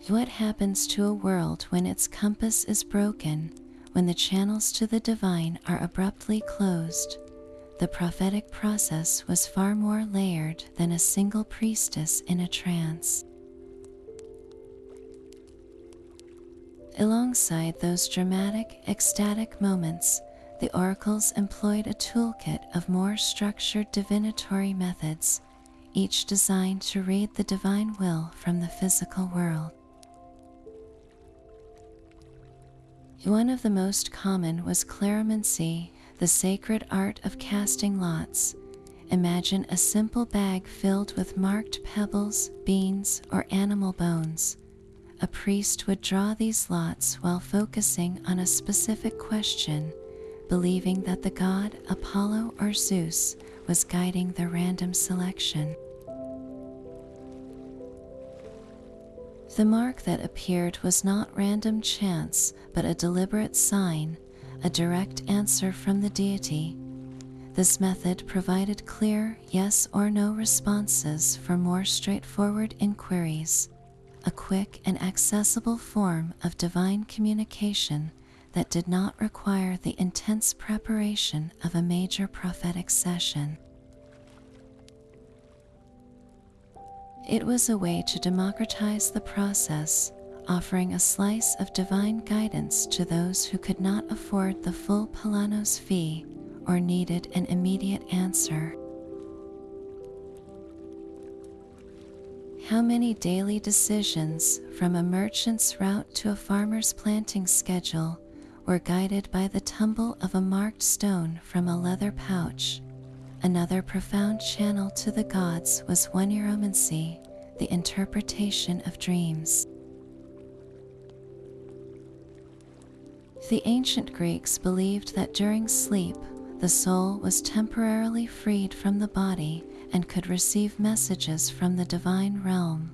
What happens to a world when its compass is broken, when the channels to the divine are abruptly closed? The prophetic process was far more layered than a single priestess in a trance. Alongside those dramatic, ecstatic moments, the oracles employed a toolkit of more structured divinatory methods, each designed to read the divine will from the physical world. One of the most common was clarimancy, the sacred art of casting lots. Imagine a simple bag filled with marked pebbles, beans, or animal bones. A priest would draw these lots while focusing on a specific question, believing that the god Apollo or Zeus was guiding the random selection. The mark that appeared was not random chance, but a deliberate sign, a direct answer from the deity. This method provided clear yes or no responses for more straightforward inquiries, a quick and accessible form of divine communication that did not require the intense preparation of a major prophetic session. It was a way to democratize the process, offering a slice of divine guidance to those who could not afford the full Palanos fee or needed an immediate answer. How many daily decisions, from a merchant's route to a farmer's planting schedule, were guided by the tumble of a marked stone from a leather pouch? Another profound channel to the gods was oneiromancy, the interpretation of dreams. The ancient Greeks believed that during sleep, the soul was temporarily freed from the body and could receive messages from the divine realm.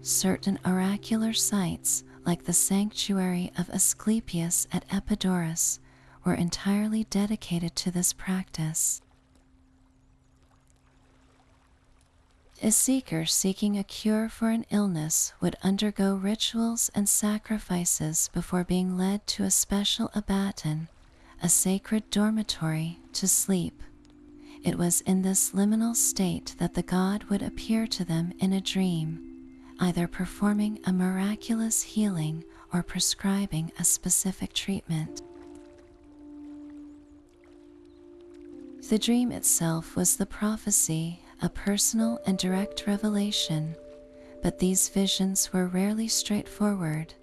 Certain oracular sites, like the sanctuary of Asclepius at Epidaurus, were entirely dedicated to this practice. A seeker seeking a cure for an illness would undergo rituals and sacrifices before being led to a special abaton, a sacred dormitory, to sleep. It was in this liminal state that the god would appear to them in a dream, either performing a miraculous healing or prescribing a specific treatment. The dream itself was the prophecy, a personal and direct revelation, but these visions were rarely straightforward.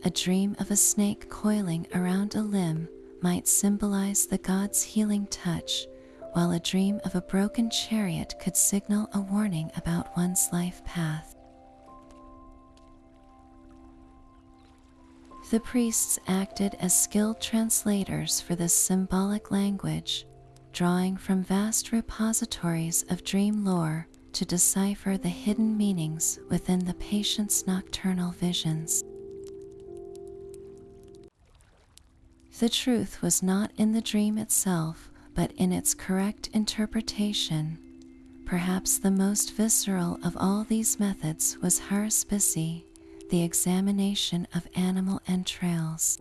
A dream of a snake coiling around a limb might symbolize the god's healing touch, while a dream of a broken chariot could signal a warning about one's life path. The priests acted as skilled translators for this symbolic language, drawing from vast repositories of dream lore to decipher the hidden meanings within the patient's nocturnal visions. The truth was not in the dream itself, but in its correct interpretation. Perhaps the most visceral of all these methods was haruspicy, the examination of animal entrails.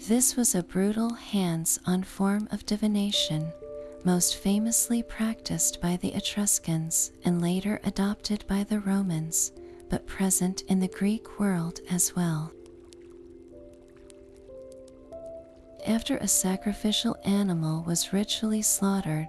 This was a brutal hands-on form of divination, most famously practiced by the Etruscans and later adopted by the Romans, but present in the Greek world as well. After a sacrificial animal was ritually slaughtered,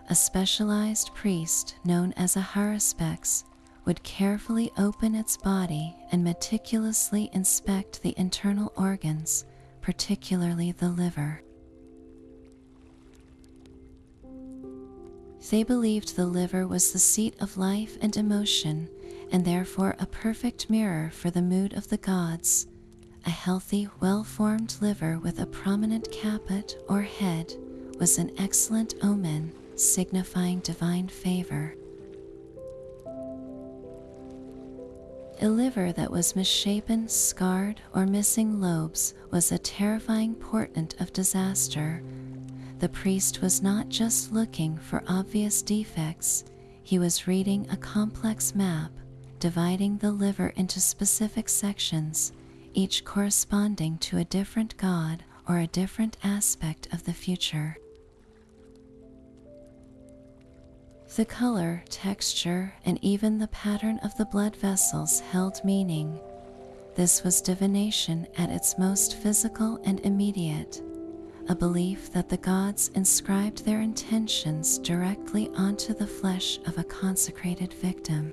a specialized priest known as a haruspex would carefully open its body and meticulously inspect the internal organs, particularly the liver. They believed the liver was the seat of life and emotion, and therefore a perfect mirror for the mood of the gods. A healthy, well-formed liver with a prominent caput or head was an excellent omen, signifying divine favor. A liver that was misshapen, scarred, or missing lobes was a terrifying portent of disaster. The priest was not just looking for obvious defects, he was reading a complex map, dividing the liver into specific sections, each corresponding to a different god or a different aspect of the future. The color, texture, and even the pattern of the blood vessels held meaning. This was divination at its most physical and immediate, a belief that the gods inscribed their intentions directly onto the flesh of a consecrated victim.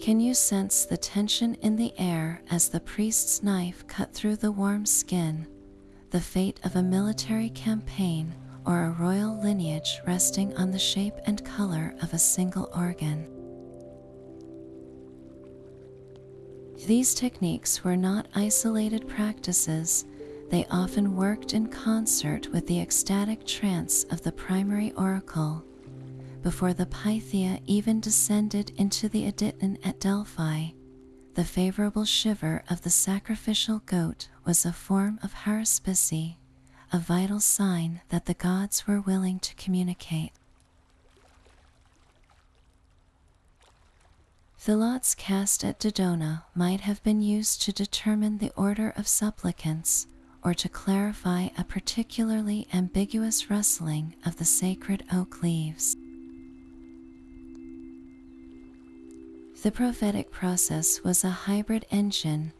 Can you sense the tension in the air as the priest's knife cut through the warm skin, the fate of a military campaign or a royal lineage resting on the shape and color of a single organ? These techniques were not isolated practices. They often worked in concert with the ecstatic trance of the primary oracle. Before the Pythia even descended into the Aditon at Delphi, the favorable shiver of the sacrificial goat was a form of haruspice, a vital sign that the gods were willing to communicate. The lots cast at Dodona might have been used to determine the order of supplicants or to clarify a particularly ambiguous rustling of the sacred oak leaves. The prophetic process was a hybrid engine,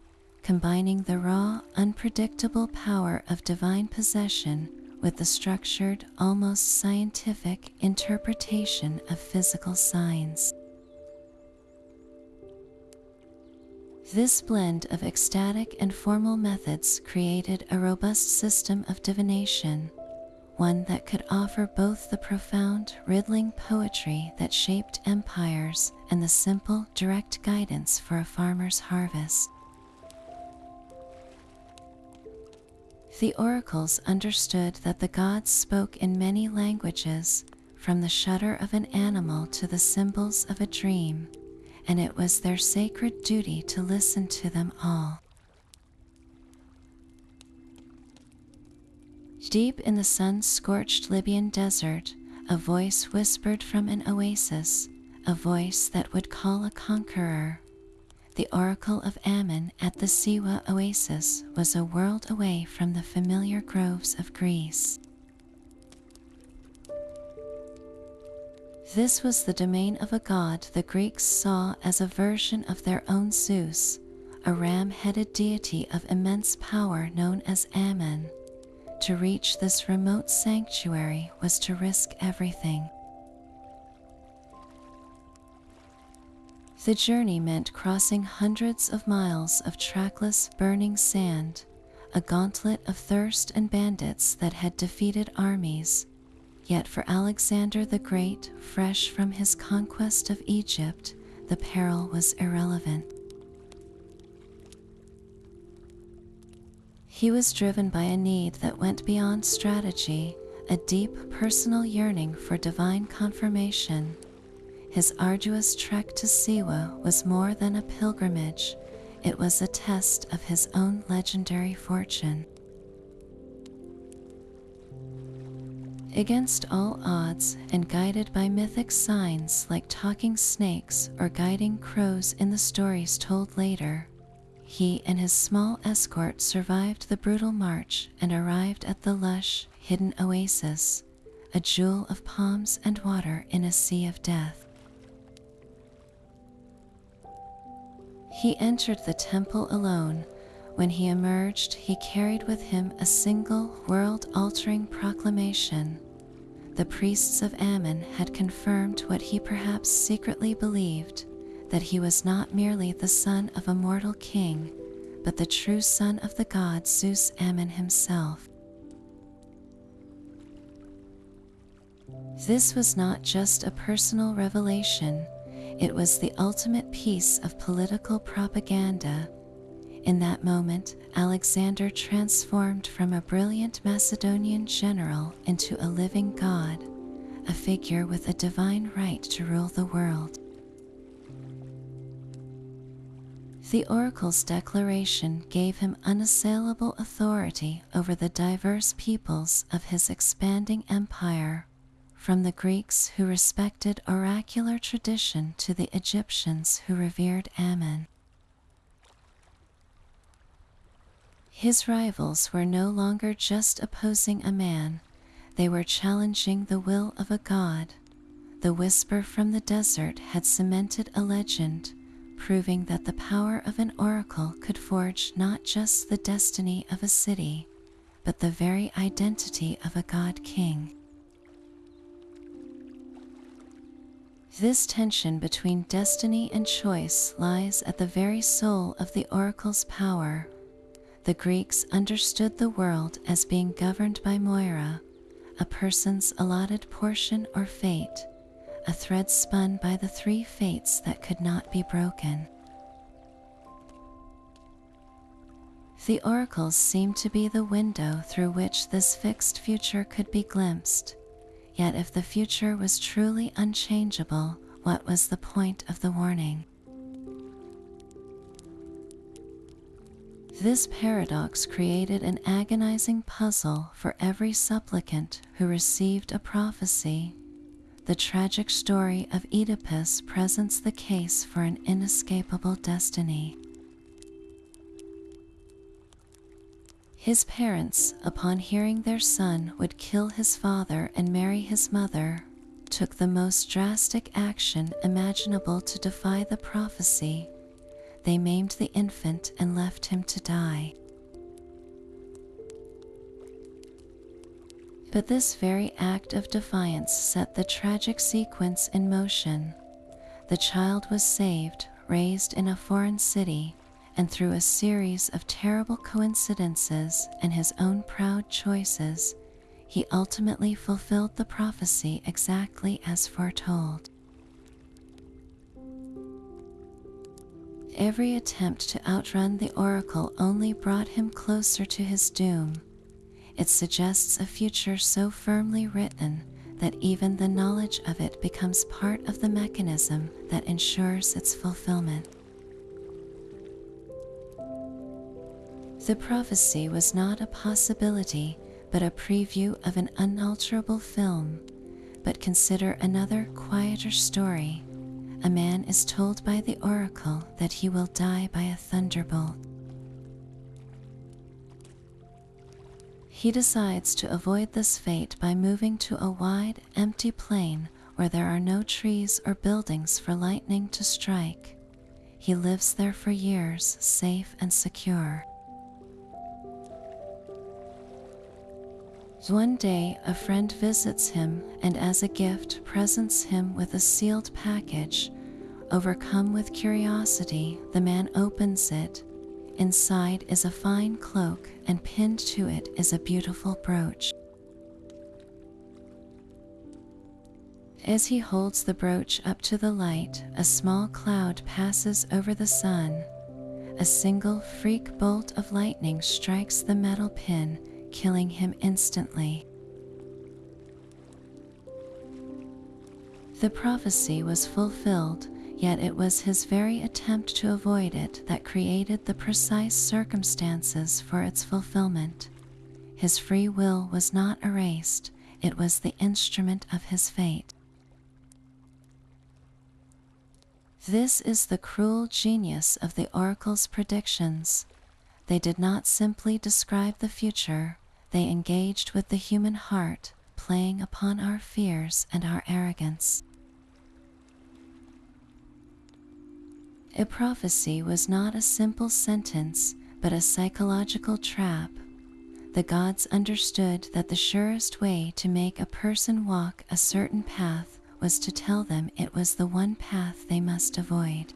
combining the raw, unpredictable power of divine possession with the structured, almost scientific interpretation of physical signs. This blend of ecstatic and formal methods created a robust system of divination, one that could offer both the profound, riddling poetry that shaped empires and the simple, direct guidance for a farmer's harvest. The oracles understood that the gods spoke in many languages, from the shudder of an animal to the symbols of a dream, and it was their sacred duty to listen to them all. Deep in the sun-scorched Libyan desert, a voice whispered from an oasis, a voice that would call a conqueror. The oracle of Ammon at the Siwa oasis was a world away from the familiar groves of Greece. This was the domain of a god the Greeks saw as a version of their own Zeus, a ram-headed deity of immense power known as Ammon. To reach this remote sanctuary was to risk everything. The journey meant crossing hundreds of miles of trackless, burning sand, a gauntlet of thirst and bandits that had defeated armies. Yet for Alexander the Great, fresh from his conquest of Egypt, the peril was irrelevant. He was driven by a need that went beyond strategy, a deep personal yearning for divine confirmation. His arduous trek to Siwa was more than a pilgrimage, it was a test of his own legendary fortune. Against all odds and guided by mythic signs like talking snakes or guiding crows in the stories told later, he and his small escort survived the brutal march and arrived at the lush, hidden oasis, a jewel of palms and water in a sea of death. He entered the temple alone. When he emerged, he carried with him a single world-altering proclamation. The priests of Ammon had confirmed what he perhaps secretly believed, that he was not merely the son of a mortal king, but the true son of the god Zeus Ammon himself. This was not just a personal revelation, it was the ultimate piece of political propaganda. In that moment, Alexander transformed from a brilliant Macedonian general into a living god, a figure with a divine right to rule the world. The oracle's declaration gave him unassailable authority over the diverse peoples of his expanding empire, from the Greeks who respected oracular tradition to the Egyptians who revered Ammon. His rivals were no longer just opposing a man, they were challenging the will of a god. The whisper from the desert had cemented a legend, proving that the power of an oracle could forge not just the destiny of a city, but the very identity of a god-king. This tension between destiny and choice lies at the very soul of the oracle's power. The Greeks understood the world as being governed by Moira, a person's allotted portion or fate, a thread spun by the three fates that could not be broken. The oracles seemed to be the window through which this fixed future could be glimpsed. Yet if the future was truly unchangeable, what was the point of the warning? This paradox created an agonizing puzzle for every supplicant who received a prophecy. The tragic story of Oedipus presents the case for an inescapable destiny. His parents, upon hearing their son would kill his father and marry his mother, took the most drastic action imaginable to defy the prophecy. They maimed the infant and left him to die. But this very act of defiance set the tragic sequence in motion. The child was saved, raised in a foreign city, and through a series of terrible coincidences and his own proud choices, he ultimately fulfilled the prophecy exactly as foretold. Every attempt to outrun the oracle only brought him closer to his doom. It suggests a future so firmly written that even the knowledge of it becomes part of the mechanism that ensures its fulfillment. The prophecy was not a possibility, but a preview of an unalterable film. But consider another, quieter story. A man is told by the oracle that he will die by a thunderbolt. He decides to avoid this fate by moving to a wide, empty plain where there are no trees or buildings for lightning to strike. He lives there for years, safe and secure. One day, a friend visits him and as a gift presents him with a sealed package. Overcome with curiosity, the man opens it. Inside is a fine cloak, and pinned to it is a beautiful brooch. As he holds the brooch up to the light, a small cloud passes over the sun. A single freak bolt of lightning strikes the metal pin, killing him instantly. The prophecy was fulfilled, yet it was his very attempt to avoid it that created the precise circumstances for its fulfillment. His free will was not erased, it was the instrument of his fate. This is the cruel genius of the oracle's predictions. They did not simply describe the future, they engaged with the human heart, playing upon our fears and our arrogance. A prophecy was not a simple sentence, but a psychological trap. The gods understood that the surest way to make a person walk a certain path was to tell them it was the one path they must avoid.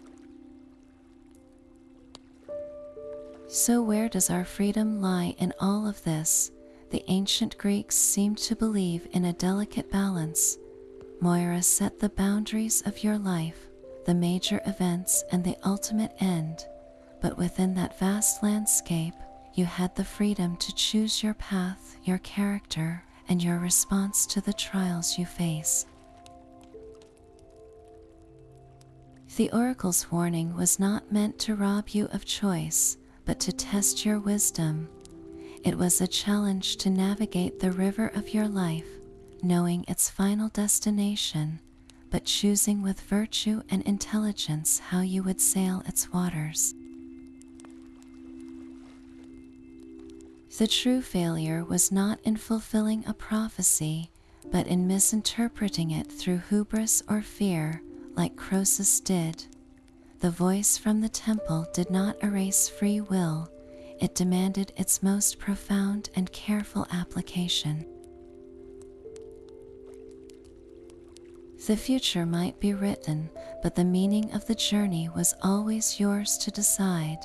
So where does our freedom lie in all of this? The ancient Greeks seemed to believe in a delicate balance. Moira set the boundaries of your life, the major events and the ultimate end, but within that vast landscape, you had the freedom to choose your path, your character, and your response to the trials you face. The oracle's warning was not meant to rob you of choice, but to test your wisdom. It was a challenge to navigate the river of your life, knowing its final destination, but choosing with virtue and intelligence how you would sail its waters. The true failure was not in fulfilling a prophecy, but in misinterpreting it through hubris or fear, like Croesus did. The voice from the temple did not erase free will, it demanded its most profound and careful application. The future might be written, but the meaning of the journey was always yours to decide.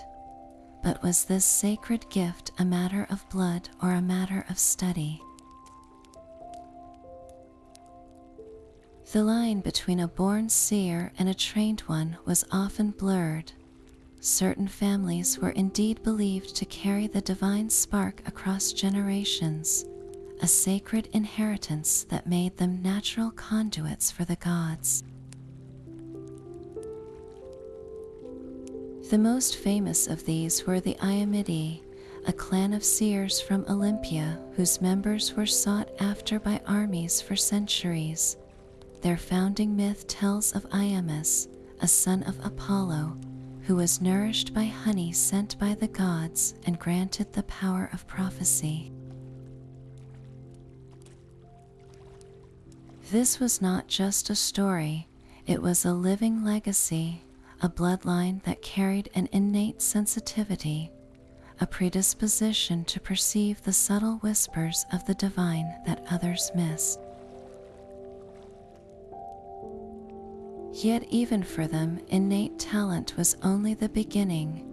But was this sacred gift a matter of blood or a matter of study? The line between a born seer and a trained one was often blurred. Certain families were indeed believed to carry the divine spark across generations, a sacred inheritance that made them natural conduits for the gods. The most famous of these were the Iamidi, a clan of seers from Olympia whose members were sought after by armies for centuries. Their founding myth tells of Iammus, a son of Apollo, who was nourished by honey sent by the gods and granted the power of prophecy. This was not just a story, it was a living legacy, a bloodline that carried an innate sensitivity, a predisposition to perceive the subtle whispers of the divine that others missed. Yet even for them, innate talent was only the beginning.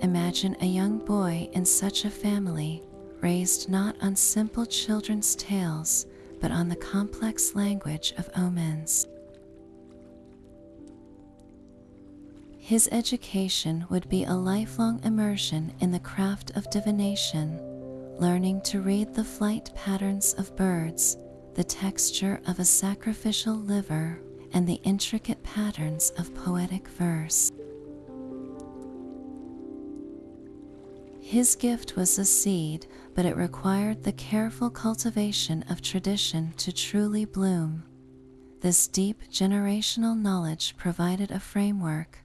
Imagine a young boy in such a family, raised not on simple children's tales, but on the complex language of omens. His education would be a lifelong immersion in the craft of divination, learning to read the flight patterns of birds, the texture of a sacrificial liver, and the intricate patterns of poetic verse. His gift was a seed, but it required the careful cultivation of tradition to truly bloom. This deep generational knowledge provided a framework,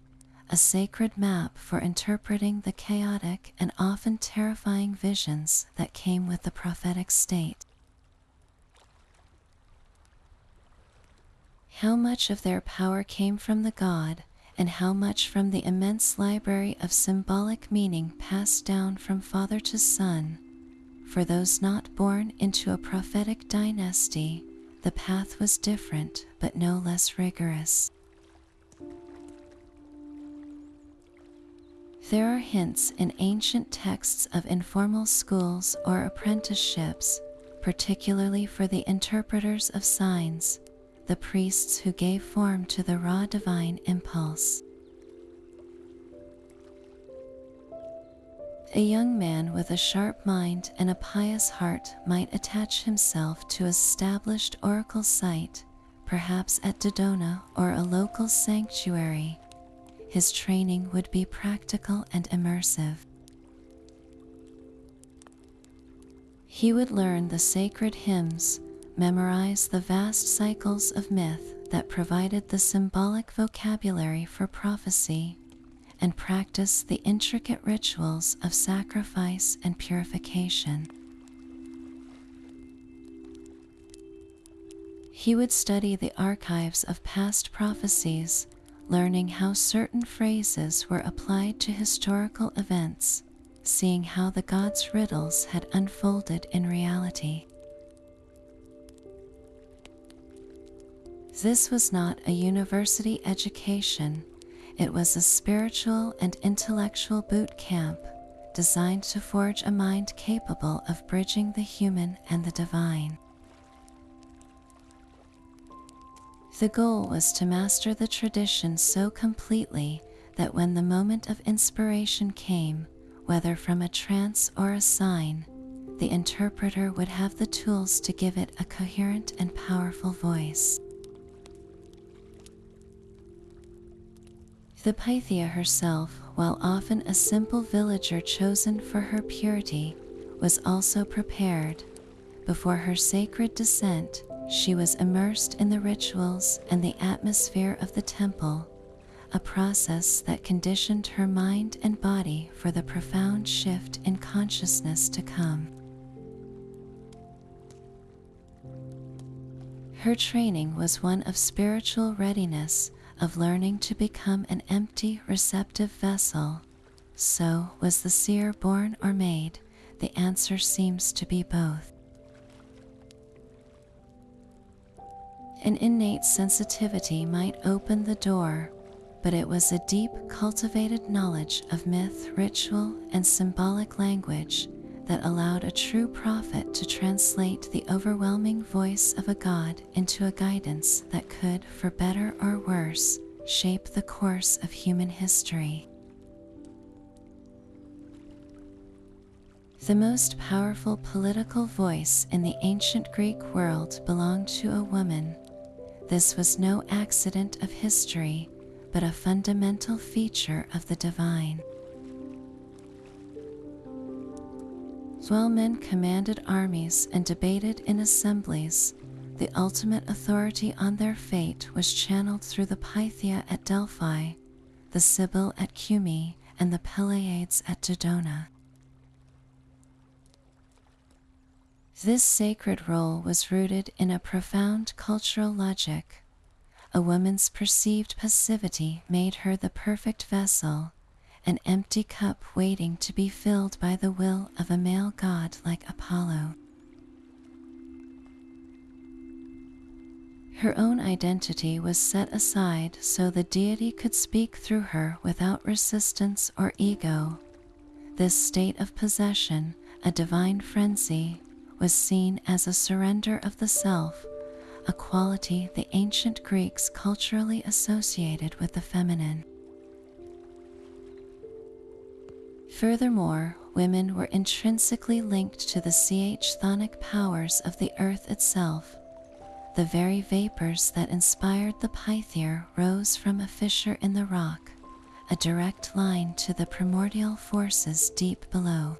a sacred map for interpreting the chaotic and often terrifying visions that came with the prophetic state. How much of their power came from the god, and how much from the immense library of symbolic meaning passed down from father to son? For those not born into a prophetic dynasty, the path was different but no less rigorous. There are hints in ancient texts of informal schools or apprenticeships, particularly for the interpreters of signs, the priests who gave form to the raw divine impulse. A young man with a sharp mind and a pious heart might attach himself to an established oracle site, perhaps at Dodona or a local sanctuary. His training would be practical and immersive. He would learn the sacred hymns, memorize the vast cycles of myth that provided the symbolic vocabulary for prophecy, and practice the intricate rituals of sacrifice and purification. He would study the archives of past prophecies, learning how certain phrases were applied to historical events, seeing how the gods' riddles had unfolded in reality. This was not a university education, it was a spiritual and intellectual boot camp designed to forge a mind capable of bridging the human and the divine. The goal was to master the tradition so completely that when the moment of inspiration came, whether from a trance or a sign, the interpreter would have the tools to give it a coherent and powerful voice. The Pythia herself, while often a simple villager chosen for her purity, was also prepared. Before her sacred descent, she was immersed in the rituals and the atmosphere of the temple, a process that conditioned her mind and body for the profound shift in consciousness to come. Her training was one of spiritual readiness, of learning to become an empty, receptive vessel. So, was the seer born or made? The answer seems to be both. An innate sensitivity might open the door, but it was a deep, cultivated knowledge of myth, ritual, and symbolic language that allowed a true prophet to translate the overwhelming voice of a god into a guidance that could, for better or worse, shape the course of human history. The most powerful political voice in the ancient Greek world belonged to a woman. This was no accident of history, but a fundamental feature of the divine. While men commanded armies and debated in assemblies, the ultimate authority on their fate was channeled through the Pythia at Delphi, the Sibyl at Cumae, and the Peleiades at Dodona. This sacred role was rooted in a profound cultural logic. A woman's perceived passivity made her the perfect vessel, an empty cup waiting to be filled by the will of a male god like Apollo. Her own identity was set aside so the deity could speak through her without resistance or ego. This state of possession, a divine frenzy, was seen as a surrender of the self, a quality the ancient Greeks culturally associated with the feminine. Furthermore, women were intrinsically linked to the chthonic powers of the earth itself. The very vapors that inspired the Pythia rose from a fissure in the rock, a direct line to the primordial forces deep below.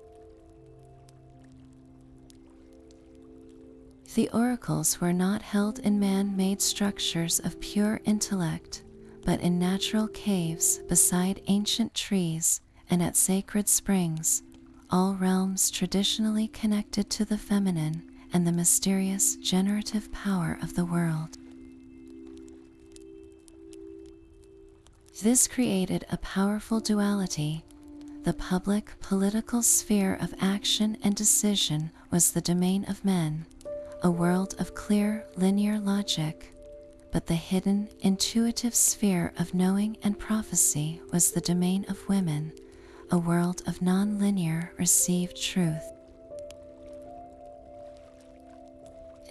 The oracles were not held in man-made structures of pure intellect, but in natural caves beside ancient trees and at sacred springs, all realms traditionally connected to the feminine and the mysterious generative power of the world. This created a powerful duality. The public political sphere of action and decision was the domain of men, a world of clear, linear logic, but the hidden, intuitive sphere of knowing and prophecy was the domain of women, a world of non-linear received truth.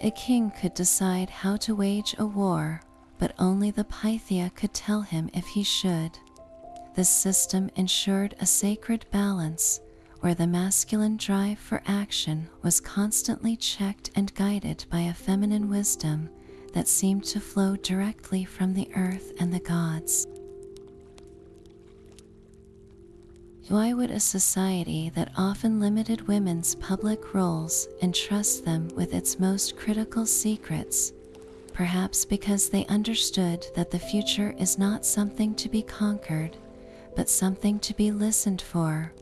A king could decide how to wage a war, but only the Pythia could tell him if he should. This system ensured a sacred balance, where the masculine drive for action was constantly checked and guided by a feminine wisdom that seemed to flow directly from the earth and the gods. Why would a society that often limited women's public roles entrust them with its most critical secrets? Perhaps because they understood that the future is not something to be conquered, but something to be listened for,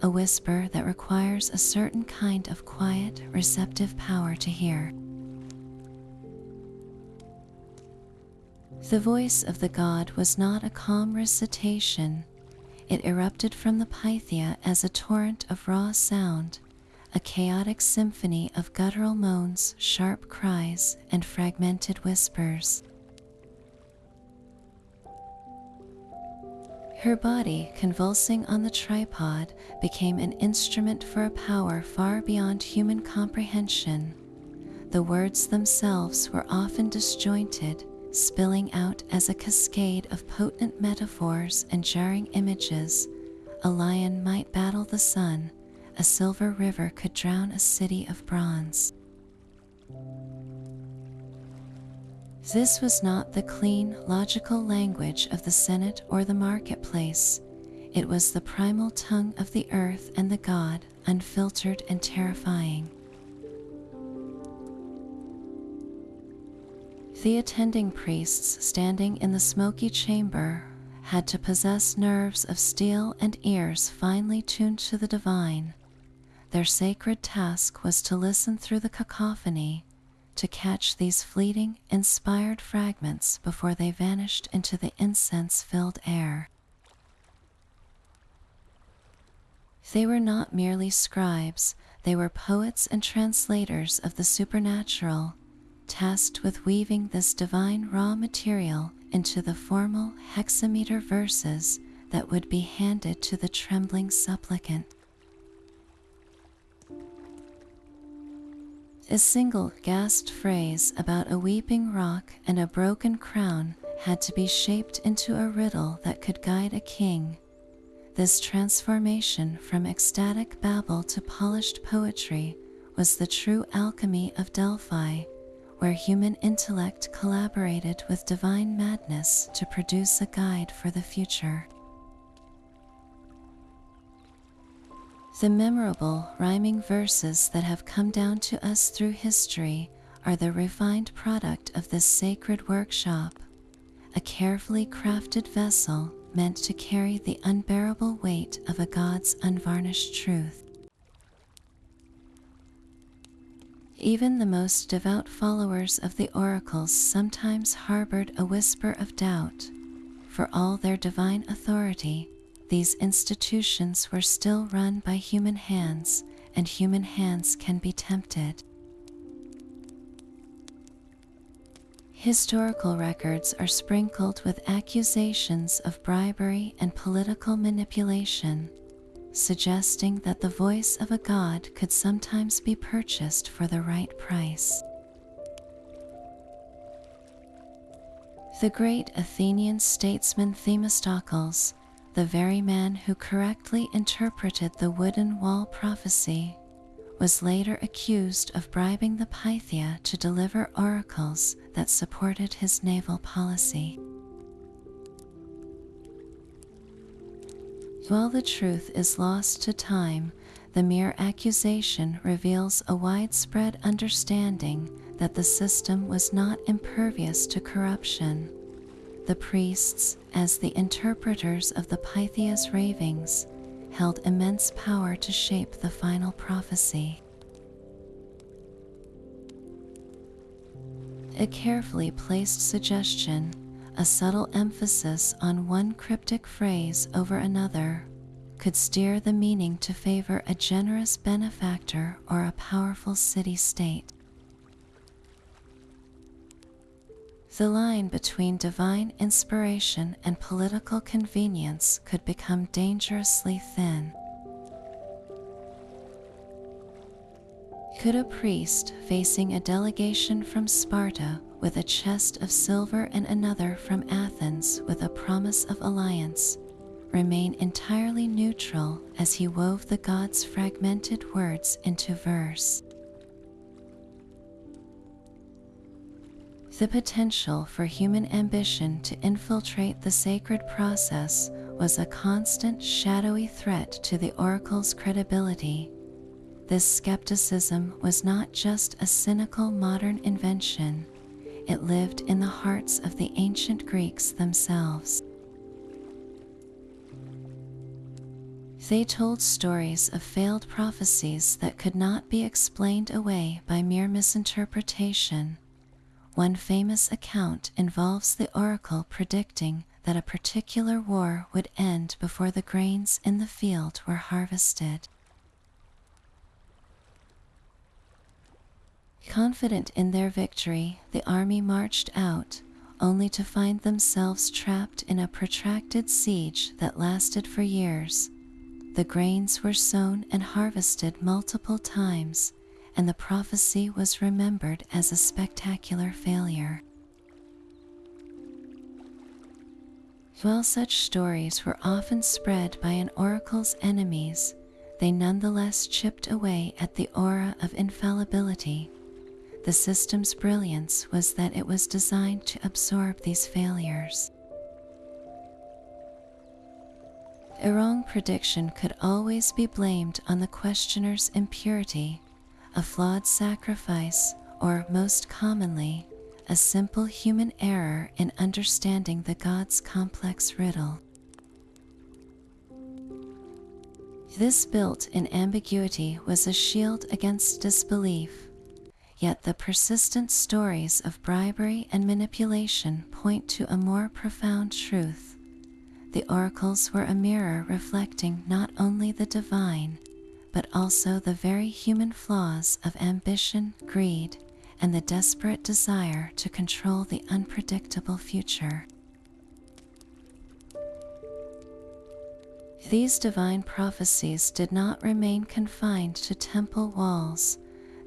a whisper that requires a certain kind of quiet, receptive power to hear. The voice of the god was not a calm recitation. It erupted from the Pythia as a torrent of raw sound, a chaotic symphony of guttural moans, sharp cries, and fragmented whispers. Her body, convulsing on the tripod, became an instrument for a power far beyond human comprehension. The words themselves were often disjointed, spilling out as a cascade of potent metaphors and jarring images. A lion might battle the sun, a silver river could drown a city of bronze. This was not the clean, logical language of the Senate or the marketplace. It was the primal tongue of the earth and the god, unfiltered and terrifying. The attending priests standing in the smoky chamber had to possess nerves of steel and ears finely tuned to the divine. Their sacred task was to listen through the cacophony, to catch these fleeting, inspired fragments before they vanished into the incense-filled air. They were not merely scribes, they were poets and translators of the supernatural, tasked with weaving this divine raw material into the formal hexameter verses that would be handed to the trembling supplicant. A single gasped phrase about a weeping rock and a broken crown had to be shaped into a riddle that could guide a king. This transformation from ecstatic babble to polished poetry was the true alchemy of Delphi, where human intellect collaborated with divine madness to produce a guide for the future. The memorable rhyming verses that have come down to us through history are the refined product of this sacred workshop, a carefully crafted vessel meant to carry the unbearable weight of a God's unvarnished truth. Even the most devout followers of the oracles sometimes harbored a whisper of doubt. For all their divine authority, these institutions were still run by human hands, and human hands can be tempted. Historical records are sprinkled with accusations of bribery and political manipulation, suggesting that the voice of a god could sometimes be purchased for the right price. The great Athenian statesman Themistocles, the very man who correctly interpreted the wooden wall prophecy, was later accused of bribing the Pythia to deliver oracles that supported his naval policy. While the truth is lost to time, the mere accusation reveals a widespread understanding that the system was not impervious to corruption. The priests, as the interpreters of the Pythia's ravings, held immense power to shape the final prophecy. A carefully placed suggestion, a subtle emphasis on one cryptic phrase over another, could steer the meaning to favor a generous benefactor or a powerful city-state. The line between divine inspiration and political convenience could become dangerously thin. Could a priest facing a delegation from Sparta with a chest of silver and another from Athens with a promise of alliance remain entirely neutral as he wove the gods' fragmented words into verse? The potential for human ambition to infiltrate the sacred process was a constant shadowy threat to the oracle's credibility. This skepticism was not just a cynical modern invention, it lived in the hearts of the ancient Greeks themselves. They told stories of failed prophecies that could not be explained away by mere misinterpretation. One famous account involves the oracle predicting that a particular war would end before the grains in the field were harvested. Confident in their victory, the army marched out, only to find themselves trapped in a protracted siege that lasted for years. The grains were sown and harvested multiple times, and the prophecy was remembered as a spectacular failure. While such stories were often spread by an oracle's enemies, they nonetheless chipped away at the aura of infallibility. The system's brilliance was that it was designed to absorb these failures. A wrong prediction could always be blamed on the questioner's impurity, a flawed sacrifice, or most commonly, a simple human error in understanding the god's complex riddle. This built-in ambiguity was a shield against disbelief, yet the persistent stories of bribery and manipulation point to a more profound truth. The oracles were a mirror reflecting not only the divine, but also the very human flaws of ambition, greed, and the desperate desire to control the unpredictable future. These divine prophecies did not remain confined to temple walls.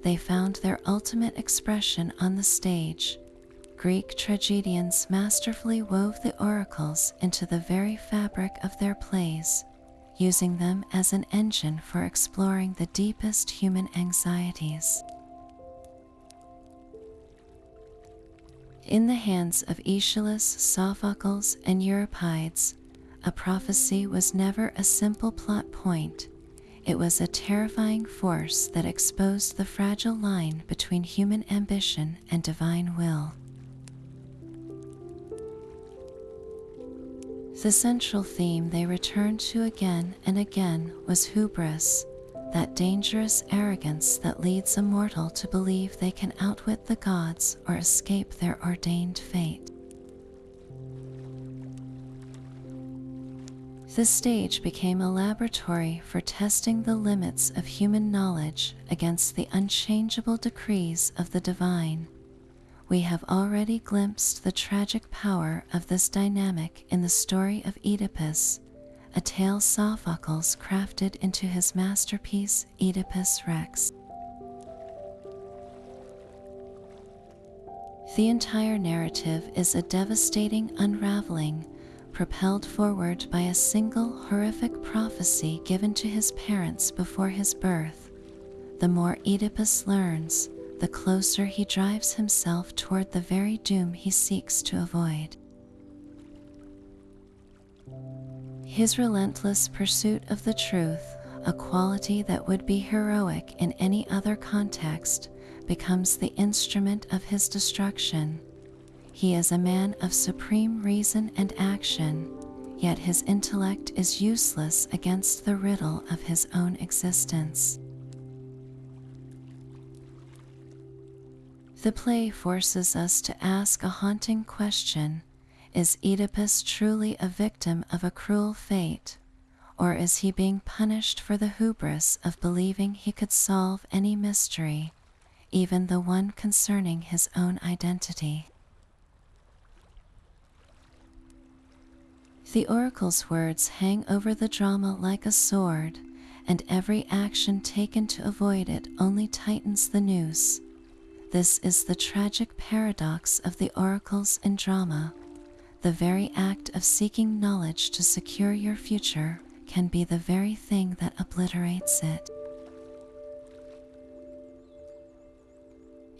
They found their ultimate expression on the stage. Greek tragedians masterfully wove the oracles into the very fabric of their plays, using them as an engine for exploring the deepest human anxieties. In the hands of Aeschylus, Sophocles, and Euripides, a prophecy was never a simple plot point. It was a terrifying force that exposed the fragile line between human ambition and divine will. The central theme they returned to again and again was hubris, that dangerous arrogance that leads a mortal to believe they can outwit the gods or escape their ordained fate. The stage became a laboratory for testing the limits of human knowledge against the unchangeable decrees of the divine. We have already glimpsed the tragic power of this dynamic in the story of Oedipus, a tale Sophocles crafted into his masterpiece Oedipus Rex. The entire narrative is a devastating unraveling, propelled forward by a single horrific prophecy given to his parents before his birth. The more Oedipus learns, the closer he drives himself toward the very doom he seeks to avoid. His relentless pursuit of the truth, a quality that would be heroic in any other context, becomes the instrument of his destruction. He is a man of supreme reason and action, yet his intellect is useless against the riddle of his own existence. The play forces us to ask a haunting question: is Oedipus truly a victim of a cruel fate, or is he being punished for the hubris of believing he could solve any mystery, even the one concerning his own identity? The oracle's words hang over the drama like a sword, and every action taken to avoid it only tightens the noose. This is the tragic paradox of the oracles in drama. The very act of seeking knowledge to secure your future can be the very thing that obliterates it.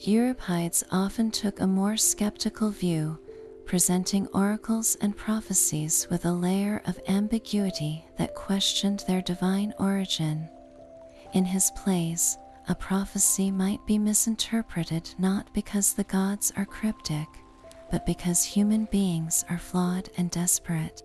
Euripides often took a more skeptical view, presenting oracles and prophecies with a layer of ambiguity that questioned their divine origin. In his plays, a prophecy might be misinterpreted not because the gods are cryptic, but because human beings are flawed and desperate.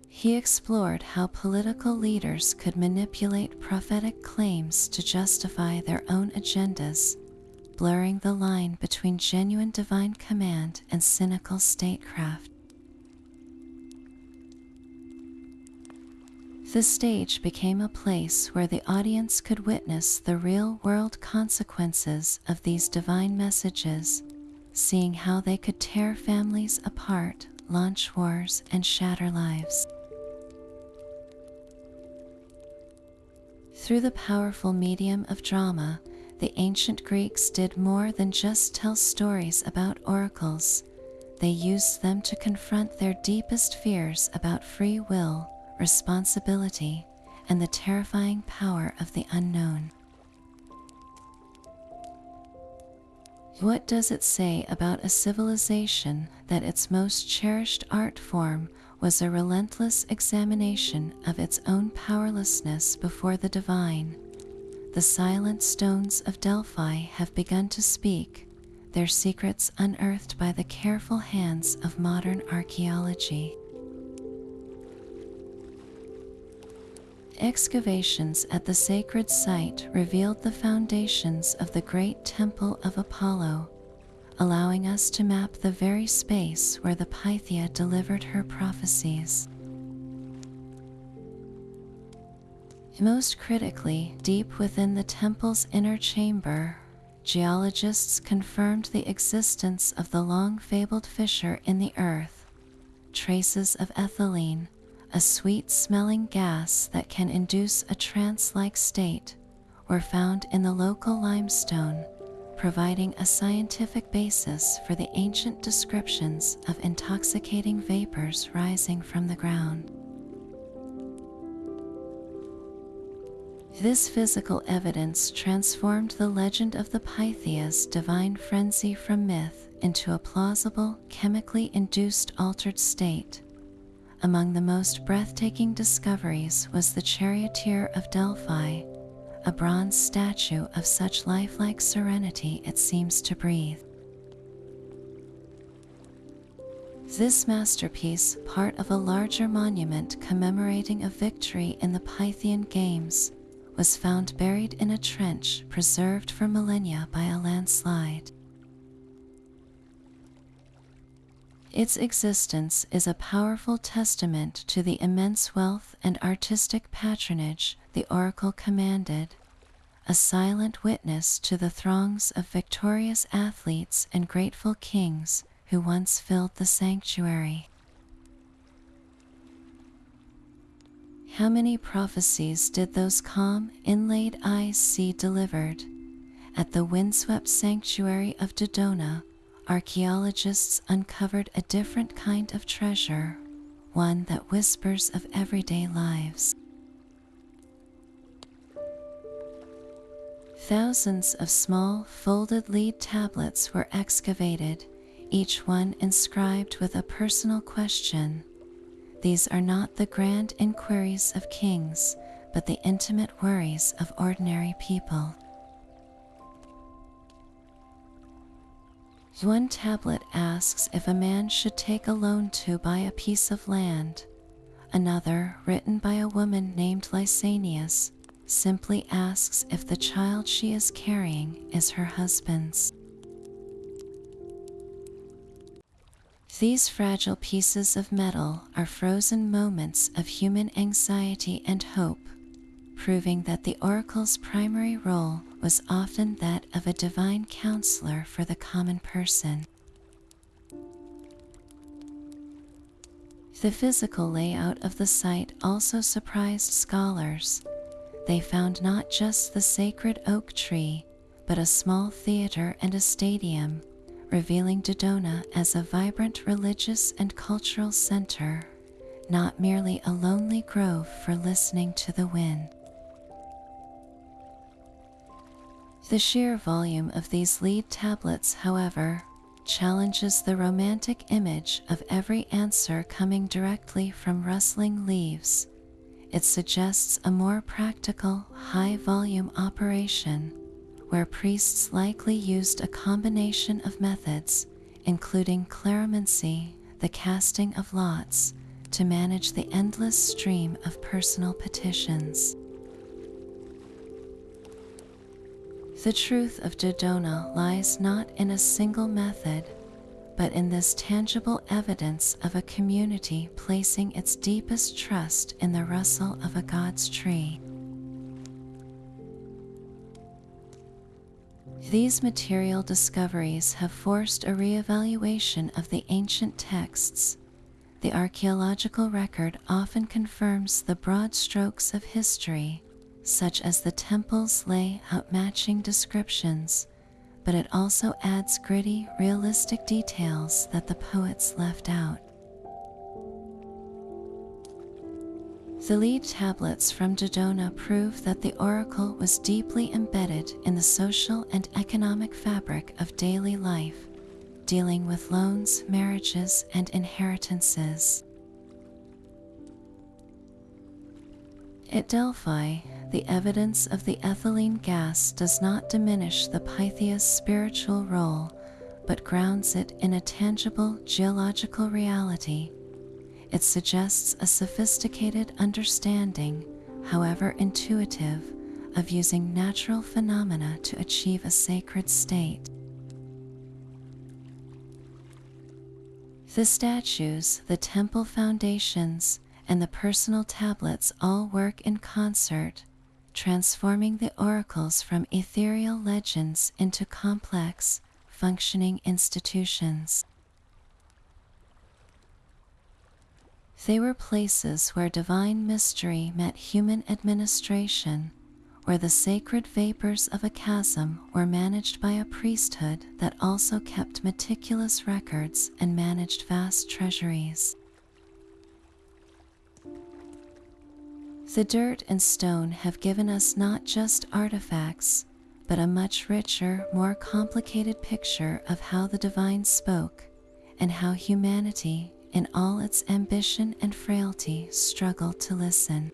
He explored how political leaders could manipulate prophetic claims to justify their own agendas, blurring the line between genuine divine command and cynical statecraft. The stage became a place where the audience could witness the real-world consequences of these divine messages, seeing how they could tear families apart, launch wars, and shatter lives. Through the powerful medium of drama, the ancient Greeks did more than just tell stories about oracles. They used them to confront their deepest fears about free will, responsibility, and the terrifying power of the unknown. What does it say about a civilization that its most cherished art form was a relentless examination of its own powerlessness before the divine? The silent stones of Delphi have begun to speak, their secrets unearthed by the careful hands of modern archaeology. Excavations at the sacred site revealed the foundations of the great temple of Apollo, allowing us to map the very space where the Pythia delivered her prophecies. Most critically, deep within the temple's inner chamber, geologists confirmed the existence of the long-fabled fissure in the earth. Traces of ethylene, a sweet-smelling gas that can induce a trance-like state, were found in the local limestone, providing a scientific basis for the ancient descriptions of intoxicating vapors rising from the ground. This physical evidence transformed the legend of the Pythia's divine frenzy from myth into a plausible, chemically induced altered state. Among the most breathtaking discoveries was the charioteer of Delphi, a bronze statue of such lifelike serenity it seems to breathe. This masterpiece, part of a larger monument commemorating a victory in the Pythian Games, was found buried in a trench preserved for millennia by a landslide. Its existence is a powerful testament to the immense wealth and artistic patronage the oracle commanded, a silent witness to the throngs of victorious athletes and grateful kings who once filled the sanctuary. How many prophecies did those calm, inlaid eyes see delivered? At the windswept sanctuary of Dodona, archaeologists uncovered a different kind of treasure, one that whispers of everyday lives. Thousands of small, folded lead tablets were excavated, each one inscribed with a personal question. These are not the grand inquiries of kings, but the intimate worries of ordinary people. One tablet asks if a man should take a loan to buy a piece of land. Another, written by a woman named Lysanias, simply asks if the child she is carrying is her husband's. These fragile pieces of metal are frozen moments of human anxiety and hope, proving that the oracle's primary role was often that of a divine counselor for the common person. The physical layout of the site also surprised scholars. They found not just the sacred oak tree, but a small theater and a stadium, revealing Dodona as a vibrant religious and cultural center, not merely a lonely grove for listening to the wind. The sheer volume of these lead tablets, however, challenges the romantic image of every answer coming directly from rustling leaves. It suggests a more practical, high-volume operation, where priests likely used a combination of methods, including clairvoyancy, the casting of lots, to manage the endless stream of personal petitions. The truth of Dodona lies not in a single method, but in this tangible evidence of a community placing its deepest trust in the rustle of a god's tree. These material discoveries have forced a re-evaluation of the ancient texts. The archaeological record often confirms the broad strokes of history, such as the temple's layout matching descriptions, but it also adds gritty, realistic details that the poets left out. The lead tablets from Dodona prove that the oracle was deeply embedded in the social and economic fabric of daily life, dealing with loans, marriages, and inheritances. At Delphi, the evidence of the ethylene gas does not diminish the Pythia's spiritual role, but grounds it in a tangible geological reality. It suggests a sophisticated understanding, however intuitive, of using natural phenomena to achieve a sacred state. The statues, the temple foundations, and the personal tablets all work in concert, transforming the oracles from ethereal legends into complex, functioning institutions. They were places where divine mystery met human administration, where the sacred vapors of a chasm were managed by a priesthood that also kept meticulous records and managed vast treasuries. The dirt and stone have given us not just artifacts, but a much richer, more complicated picture of how the divine spoke and how humanity, in all its ambition and frailty, struggled to listen.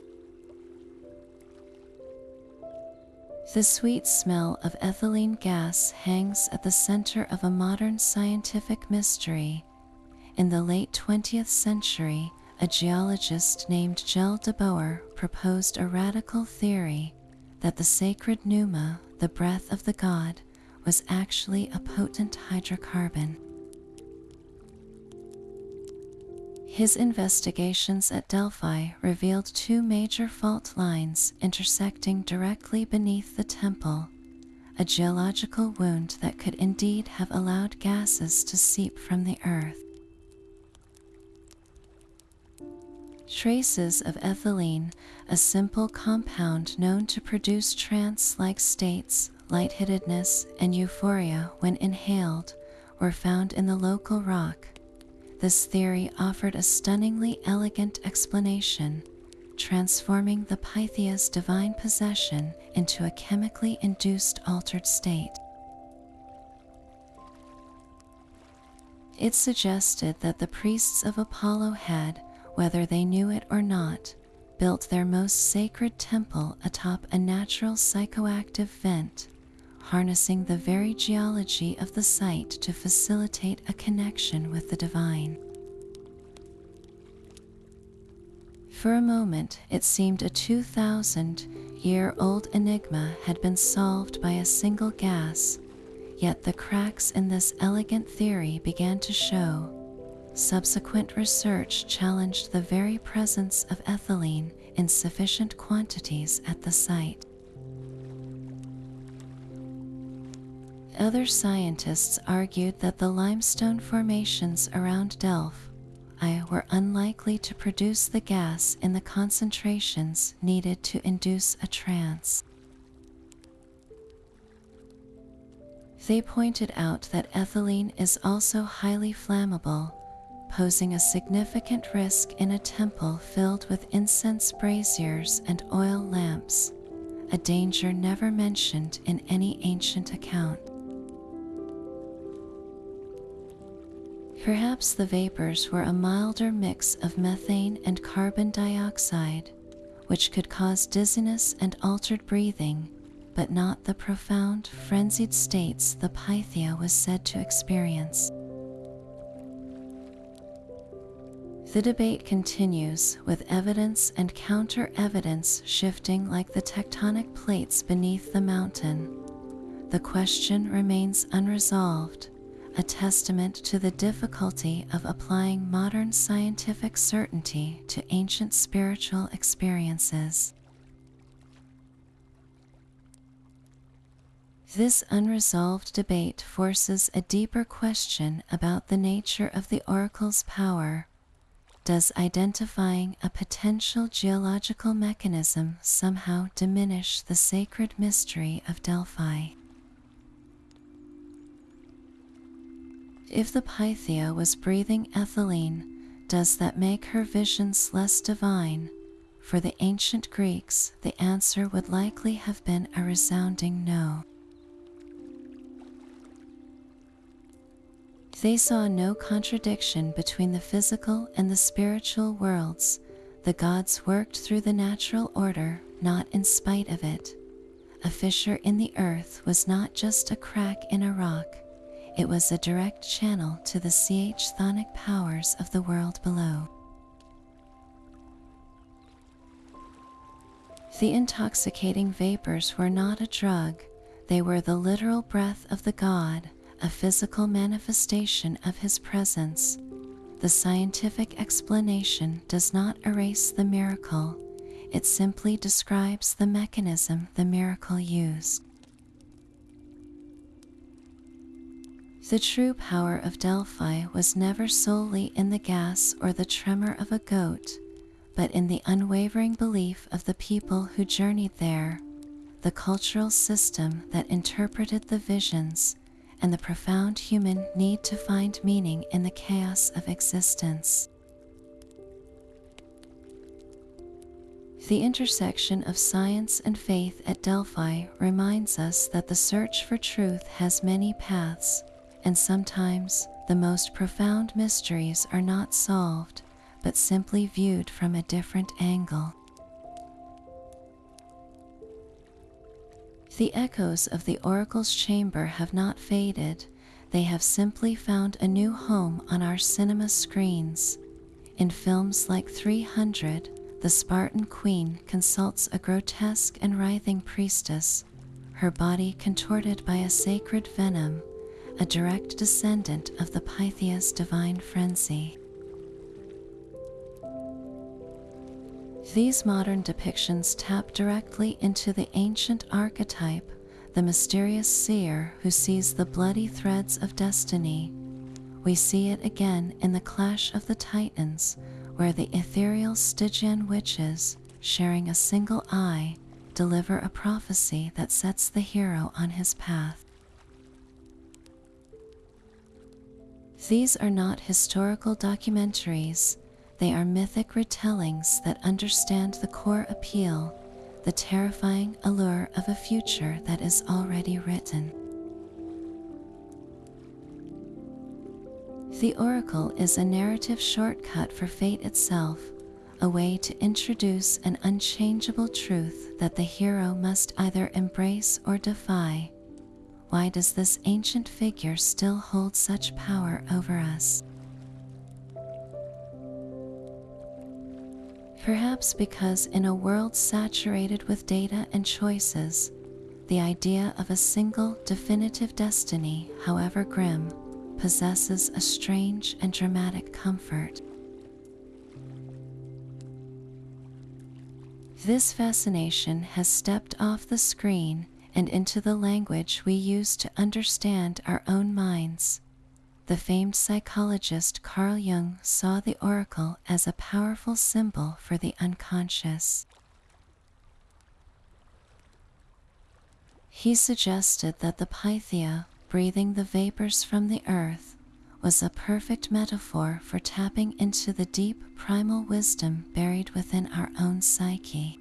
The sweet smell of ethylene gas hangs at the center of a modern scientific mystery. In the late 20th century, a geologist named Gilles de Boer proposed a radical theory that the sacred pneuma, the breath of the god, was actually a potent hydrocarbon. His investigations at Delphi revealed two major fault lines intersecting directly beneath the temple, a geological wound that could indeed have allowed gases to seep from the earth. Traces of ethylene, a simple compound known to produce trance-like states, lightheadedness, and euphoria when inhaled, were found in the local rock. This theory offered a stunningly elegant explanation, transforming the Pythia's divine possession into a chemically induced altered state. It suggested that the priests of Apollo had, whether they knew it or not, built their most sacred temple atop a natural psychoactive vent, harnessing the very geology of the site to facilitate a connection with the divine. For a moment, it seemed a 2,000-year-old enigma had been solved by a single gas, yet the cracks in this elegant theory began to show. Subsequent research challenged the very presence of ethylene in sufficient quantities at the site. Other scientists argued that the limestone formations around Delphi were unlikely to produce the gas in the concentrations needed to induce a trance. They pointed out that ethylene is also highly flammable, posing a significant risk in a temple filled with incense braziers and oil lamps, a danger never mentioned in any ancient account. Perhaps the vapors were a milder mix of methane and carbon dioxide, which could cause dizziness and altered breathing, but not the profound, frenzied states the Pythia was said to experience. The debate continues, with evidence and counter-evidence shifting like the tectonic plates beneath the mountain. The question remains unresolved, a testament to the difficulty of applying modern scientific certainty to ancient spiritual experiences. This unresolved debate forces a deeper question about the nature of the oracle's power. Does identifying a potential geological mechanism somehow diminish the sacred mystery of Delphi? If the Pythia was breathing ethylene, does that make her visions less divine? For the ancient Greeks, the answer would likely have been a resounding no. They saw no contradiction between the physical and the spiritual worlds. The gods worked through the natural order, not in spite of it. A fissure in the earth was not just a crack in a rock. It was a direct channel to the chthonic powers of the world below. The intoxicating vapors were not a drug. They were the literal breath of the god, a physical manifestation of his presence. The scientific explanation does not erase the miracle. It simply describes the mechanism the miracle used. The true power of Delphi was never solely in the gas or the tremor of a goat, but in the unwavering belief of the people who journeyed there, the cultural system that interpreted the visions, and the profound human need to find meaning in the chaos of existence. The intersection of science and faith at Delphi reminds us that the search for truth has many paths, and sometimes the most profound mysteries are not solved, but simply viewed from a different angle. The echoes of the oracle's chamber have not faded, they have simply found a new home on our cinema screens. In films like 300, the Spartan queen consults a grotesque and writhing priestess, her body contorted by a sacred venom, a direct descendant of the Pythia's divine frenzy. These modern depictions tap directly into the ancient archetype, the mysterious seer who sees the bloody threads of destiny. We see it again in the Clash of the Titans, where the ethereal Stygian witches, sharing a single eye, deliver a prophecy that sets the hero on his path. These are not historical documentaries, they are mythic retellings that understand the core appeal, the terrifying allure of a future that is already written. The oracle is a narrative shortcut for fate itself, a way to introduce an unchangeable truth that the hero must either embrace or defy. Why does this ancient figure still hold such power over us? Perhaps because in a world saturated with data and choices, the idea of a single definitive destiny, however grim, possesses a strange and dramatic comfort. This fascination has stepped off the screen and into the language we use to understand our own minds. The famed psychologist Carl Jung saw the oracle as a powerful symbol for the unconscious. He suggested that the Pythia, breathing the vapors from the earth, was a perfect metaphor for tapping into the deep primal wisdom buried within our own psyche.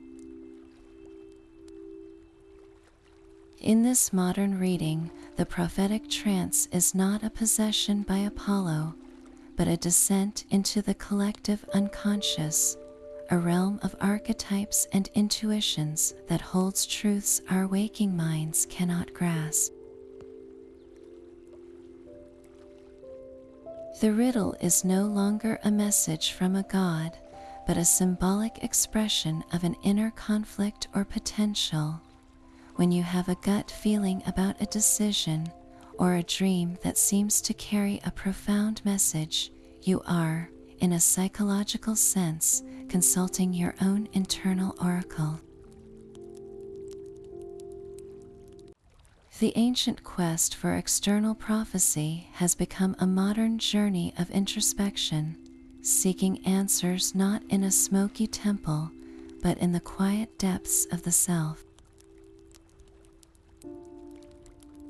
In this modern reading, the prophetic trance is not a possession by Apollo, but a descent into the collective unconscious, a realm of archetypes and intuitions that holds truths our waking minds cannot grasp. The riddle is no longer a message from a god, but a symbolic expression of an inner conflict or potential. When you have a gut feeling about a decision or a dream that seems to carry a profound message, you are, in a psychological sense, consulting your own internal oracle. The ancient quest for external prophecy has become a modern journey of introspection, seeking answers not in a smoky temple, but in the quiet depths of the self.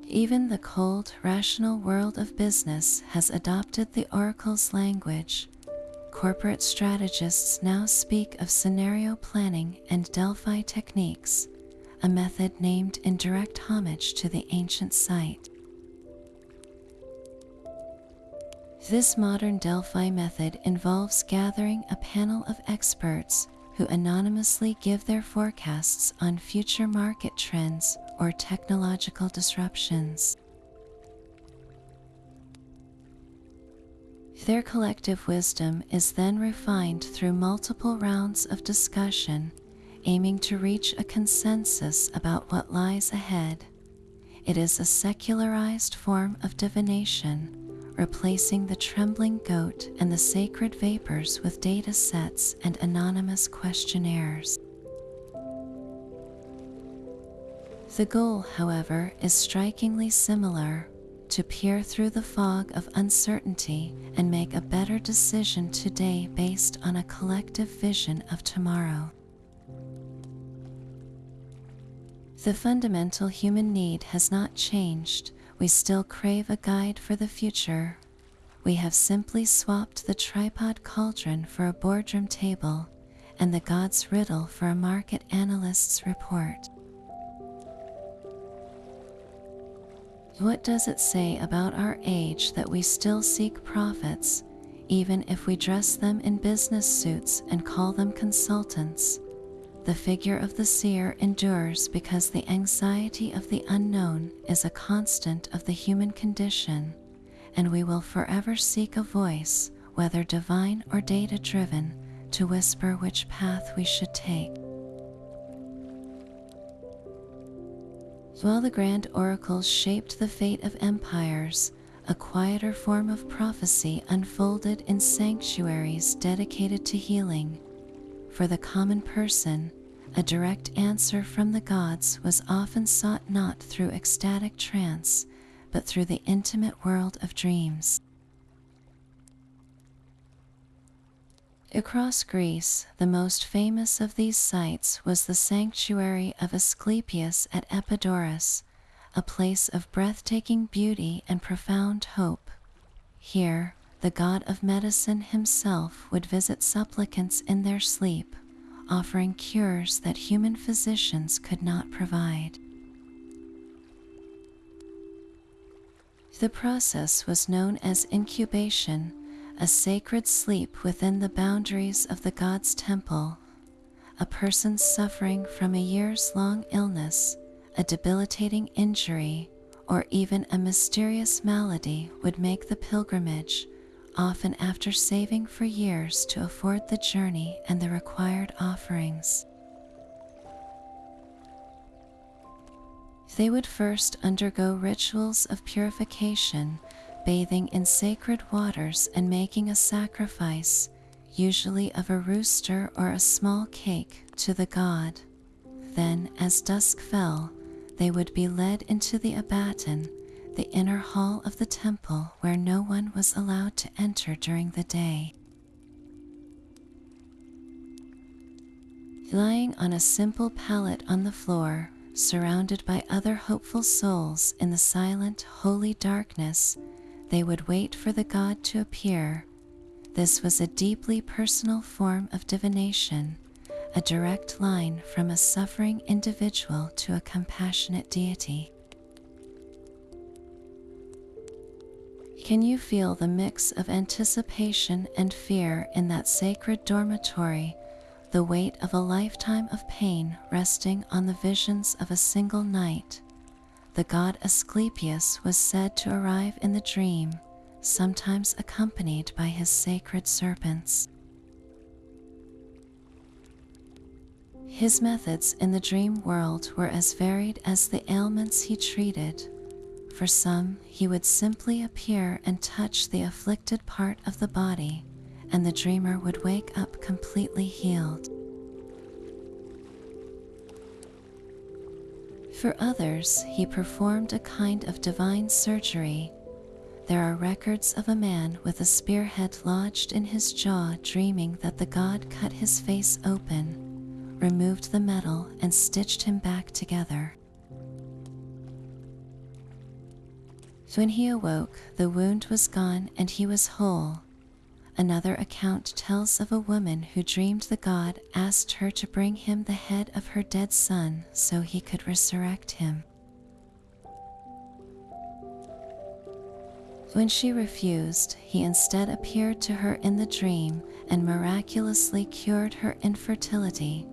Even the cold, rational world of business has adopted the oracle's language. Corporate strategists now speak of scenario planning and Delphi techniques, a method named in direct homage to the ancient site. This modern Delphi method involves gathering a panel of experts who anonymously give their forecasts on future market trends or technological disruptions. Their collective wisdom is then refined through multiple rounds of discussion, aiming to reach a consensus about what lies ahead. It is a secularized form of divination, replacing the trembling goat and the sacred vapors with data sets and anonymous questionnaires. The goal, however, is strikingly similar: to peer through the fog of uncertainty and make a better decision today based on a collective vision of tomorrow. The fundamental human need has not changed. We still crave a guide for the future. We have simply swapped the tripod cauldron for a boardroom table, and the god's riddle for a market analyst's report. What does it say about our age that we still seek prophets, even if we dress them in business suits and call them consultants? The figure of the seer endures because the anxiety of the unknown is a constant of the human condition, and we will forever seek a voice, whether divine or data-driven, to whisper which path we should take. While the grand oracles shaped the fate of empires, a quieter form of prophecy unfolded in sanctuaries dedicated to healing. For the common person, a direct answer from the gods was often sought not through ecstatic trance, but through the intimate world of dreams. Across Greece, the most famous of these sites was the sanctuary of Asclepius at Epidaurus, a place of breathtaking beauty and profound hope. Here, the god of medicine himself would visit supplicants in their sleep, offering cures that human physicians could not provide. The process was known as incubation, a sacred sleep within the boundaries of the god's temple. A person suffering from a years-long illness, a debilitating injury, or even a mysterious malady would make the pilgrimage, often after saving for years to afford the journey and the required offerings. They would first undergo rituals of purification, bathing in sacred waters and making a sacrifice, usually of a rooster or a small cake, to the god. Then, as dusk fell, they would be led into the abaton, the inner hall of the temple where no one was allowed to enter during the day. Lying on a simple pallet on the floor, surrounded by other hopeful souls in the silent, holy darkness, they would wait for the god to appear. This was a deeply personal form of divination, a direct line from a suffering individual to a compassionate deity. Can you feel the mix of anticipation and fear in that sacred dormitory, the weight of a lifetime of pain resting on the visions of a single night? The god Asclepius was said to arrive in the dream, sometimes accompanied by his sacred serpents. His methods in the dream world were as varied as the ailments he treated. For some, he would simply appear and touch the afflicted part of the body, and the dreamer would wake up completely healed. For others, he performed a kind of divine surgery. There are records of a man with a spearhead lodged in his jaw dreaming that the god cut his face open, removed the metal, and stitched him back together. When he awoke, the wound was gone and he was whole. Another account tells of a woman who dreamed the god asked her to bring him the head of her dead son so he could resurrect him. When she refused, he instead appeared to her in the dream and miraculously cured her infertility.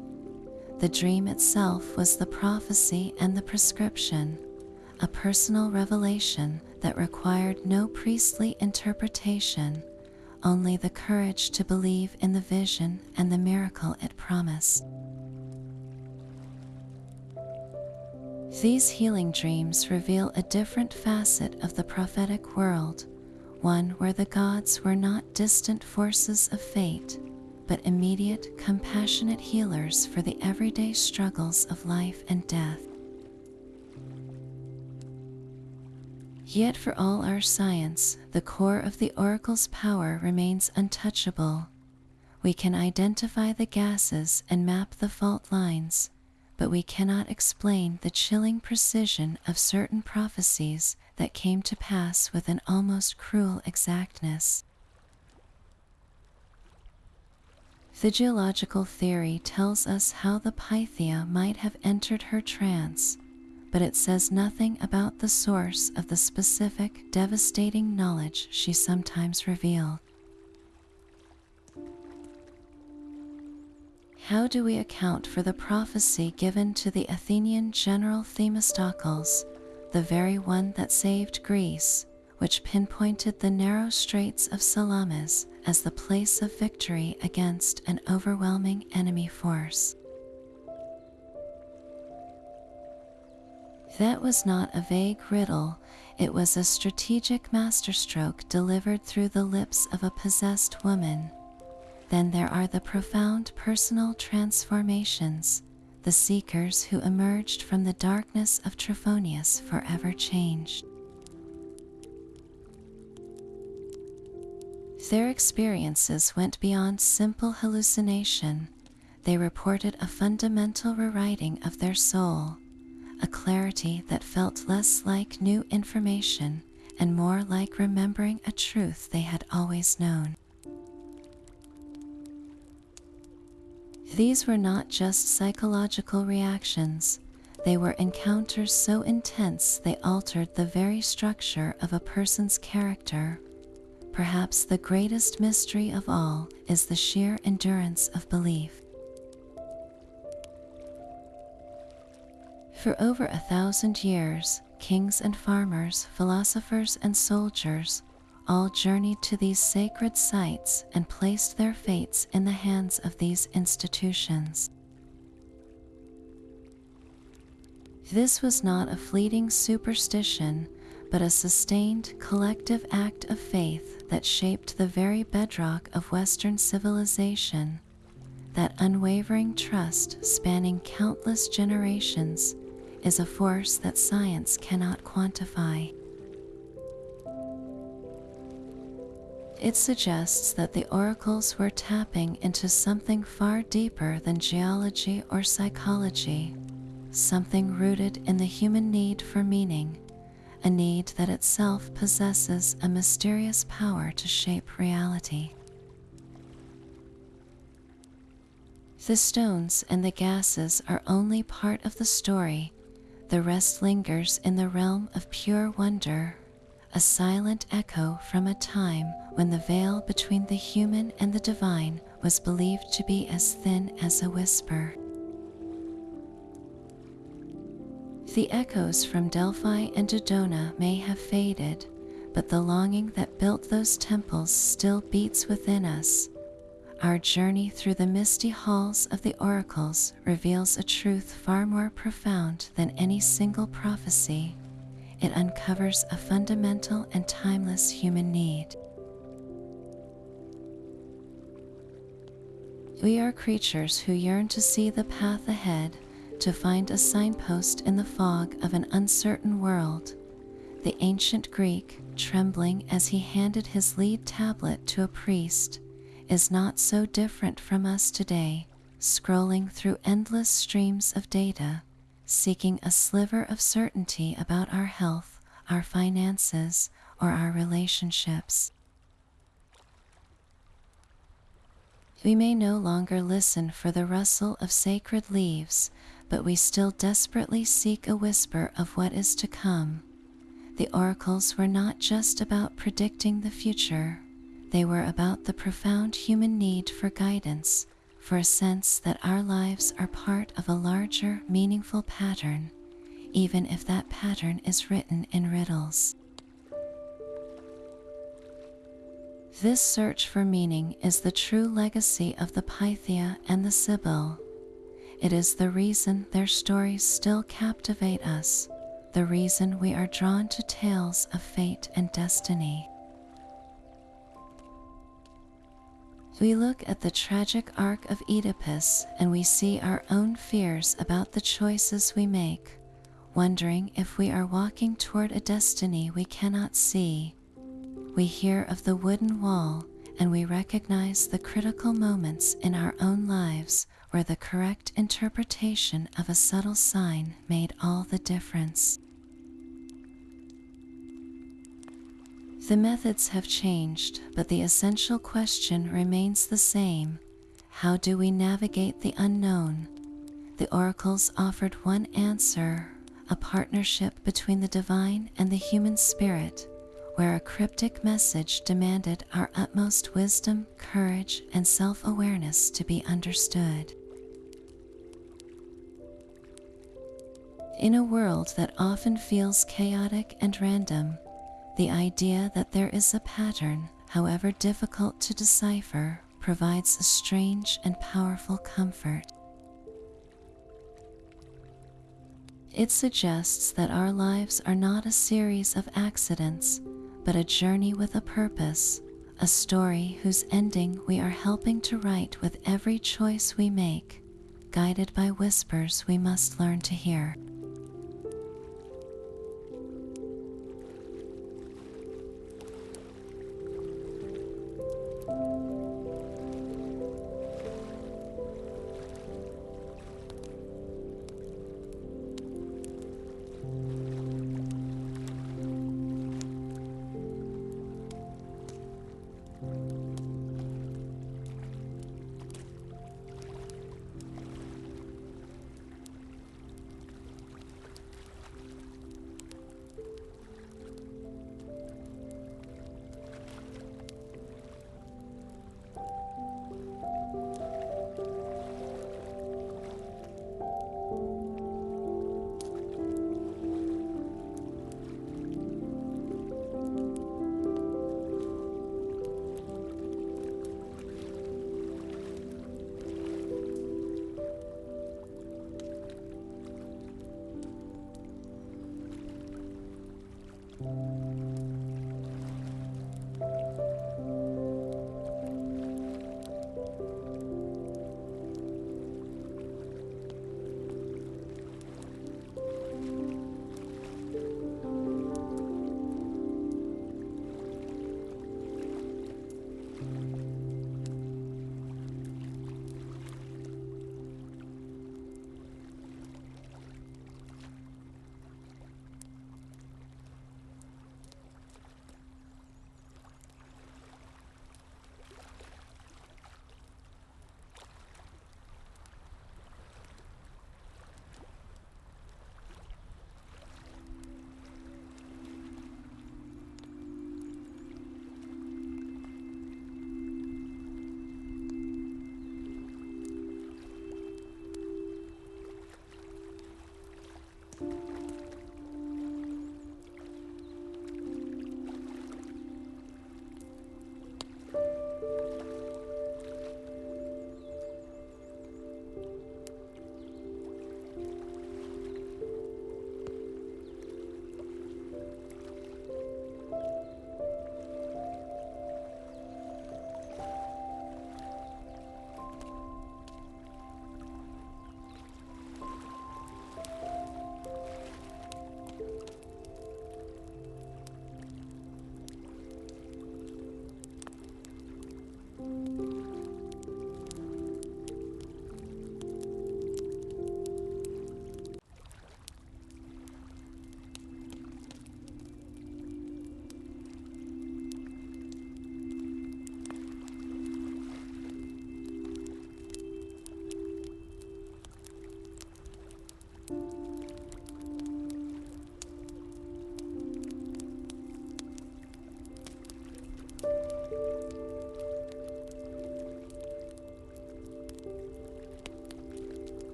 The dream itself was the prophecy and the prescription, a personal revelation that required no priestly interpretation, only the courage to believe in the vision and the miracle it promised. These healing dreams reveal a different facet of the prophetic world, one where the gods were not distant forces of fate, but immediate, compassionate healers for the everyday struggles of life and death. Yet for all our science, the core of the oracle's power remains untouchable. We can identify the gases and map the fault lines, but we cannot explain the chilling precision of certain prophecies that came to pass with an almost cruel exactness. The geological theory tells us how the Pythia might have entered her trance, but it says nothing about the source of the specific, devastating knowledge she sometimes revealed. How do we account for the prophecy given to the Athenian general Themistocles, the very one that saved Greece, which pinpointed the narrow straits of Salamis as the place of victory against an overwhelming enemy force? That was not a vague riddle, it was a strategic masterstroke delivered through the lips of a possessed woman. Then there are the profound personal transformations, the seekers who emerged from the darkness of Trophonius forever changed. Their experiences went beyond simple hallucination. They reported a fundamental rewriting of their soul, a clarity that felt less like new information and more like remembering a truth they had always known. These were not just psychological reactions, they were encounters so intense they altered the very structure of a person's character. Perhaps the greatest mystery of all is the sheer endurance of belief. For over 1,000 years, kings and farmers, philosophers and soldiers all journeyed to these sacred sites and placed their fates in the hands of these institutions. This was not a fleeting superstition, but a sustained collective act of faith that shaped the very bedrock of Western civilization. That unwavering trust spanning countless generations is a force that science cannot quantify. It suggests that the oracles were tapping into something far deeper than geology or psychology, something rooted in the human need for meaning, a need that itself possesses a mysterious power to shape reality. The stones and the gases are only part of the story. The rest lingers in the realm of pure wonder, a silent echo from a time when the veil between the human and the divine was believed to be as thin as a whisper. The echoes from Delphi and Dodona may have faded, but the longing that built those temples still beats within us. Our journey through the misty halls of the oracles reveals a truth far more profound than any single prophecy. It uncovers a fundamental and timeless human need. We are creatures who yearn to see the path ahead, to find a signpost in the fog of an uncertain world. The ancient Greek, trembling as he handed his lead tablet to a priest, is not so different from us today, scrolling through endless streams of data, seeking a sliver of certainty about our health, our finances, or our relationships. We may no longer listen for the rustle of sacred leaves, but we still desperately seek a whisper of what is to come. The oracles were not just about predicting the future. They were about the profound human need for guidance, for a sense that our lives are part of a larger, meaningful pattern, even if that pattern is written in riddles. This search for meaning is the true legacy of the Pythia and the Sibyl. It is the reason their stories still captivate us, the reason we are drawn to tales of fate and destiny. We look at the tragic arc of Oedipus and we see our own fears about the choices we make, wondering if we are walking toward a destiny we cannot see. We hear of the wooden wall and we recognize the critical moments in our own lives where the correct interpretation of a subtle sign made all the difference. The methods have changed, but the essential question remains the same. How do we navigate the unknown? The oracles offered one answer: a partnership between the divine and the human spirit, where a cryptic message demanded our utmost wisdom, courage, and self-awareness to be understood. In a world that often feels chaotic and random, the idea that there is a pattern, however difficult to decipher, provides a strange and powerful comfort. It suggests that our lives are not a series of accidents, but a journey with a purpose, a story whose ending we are helping to write with every choice we make, guided by whispers we must learn to hear.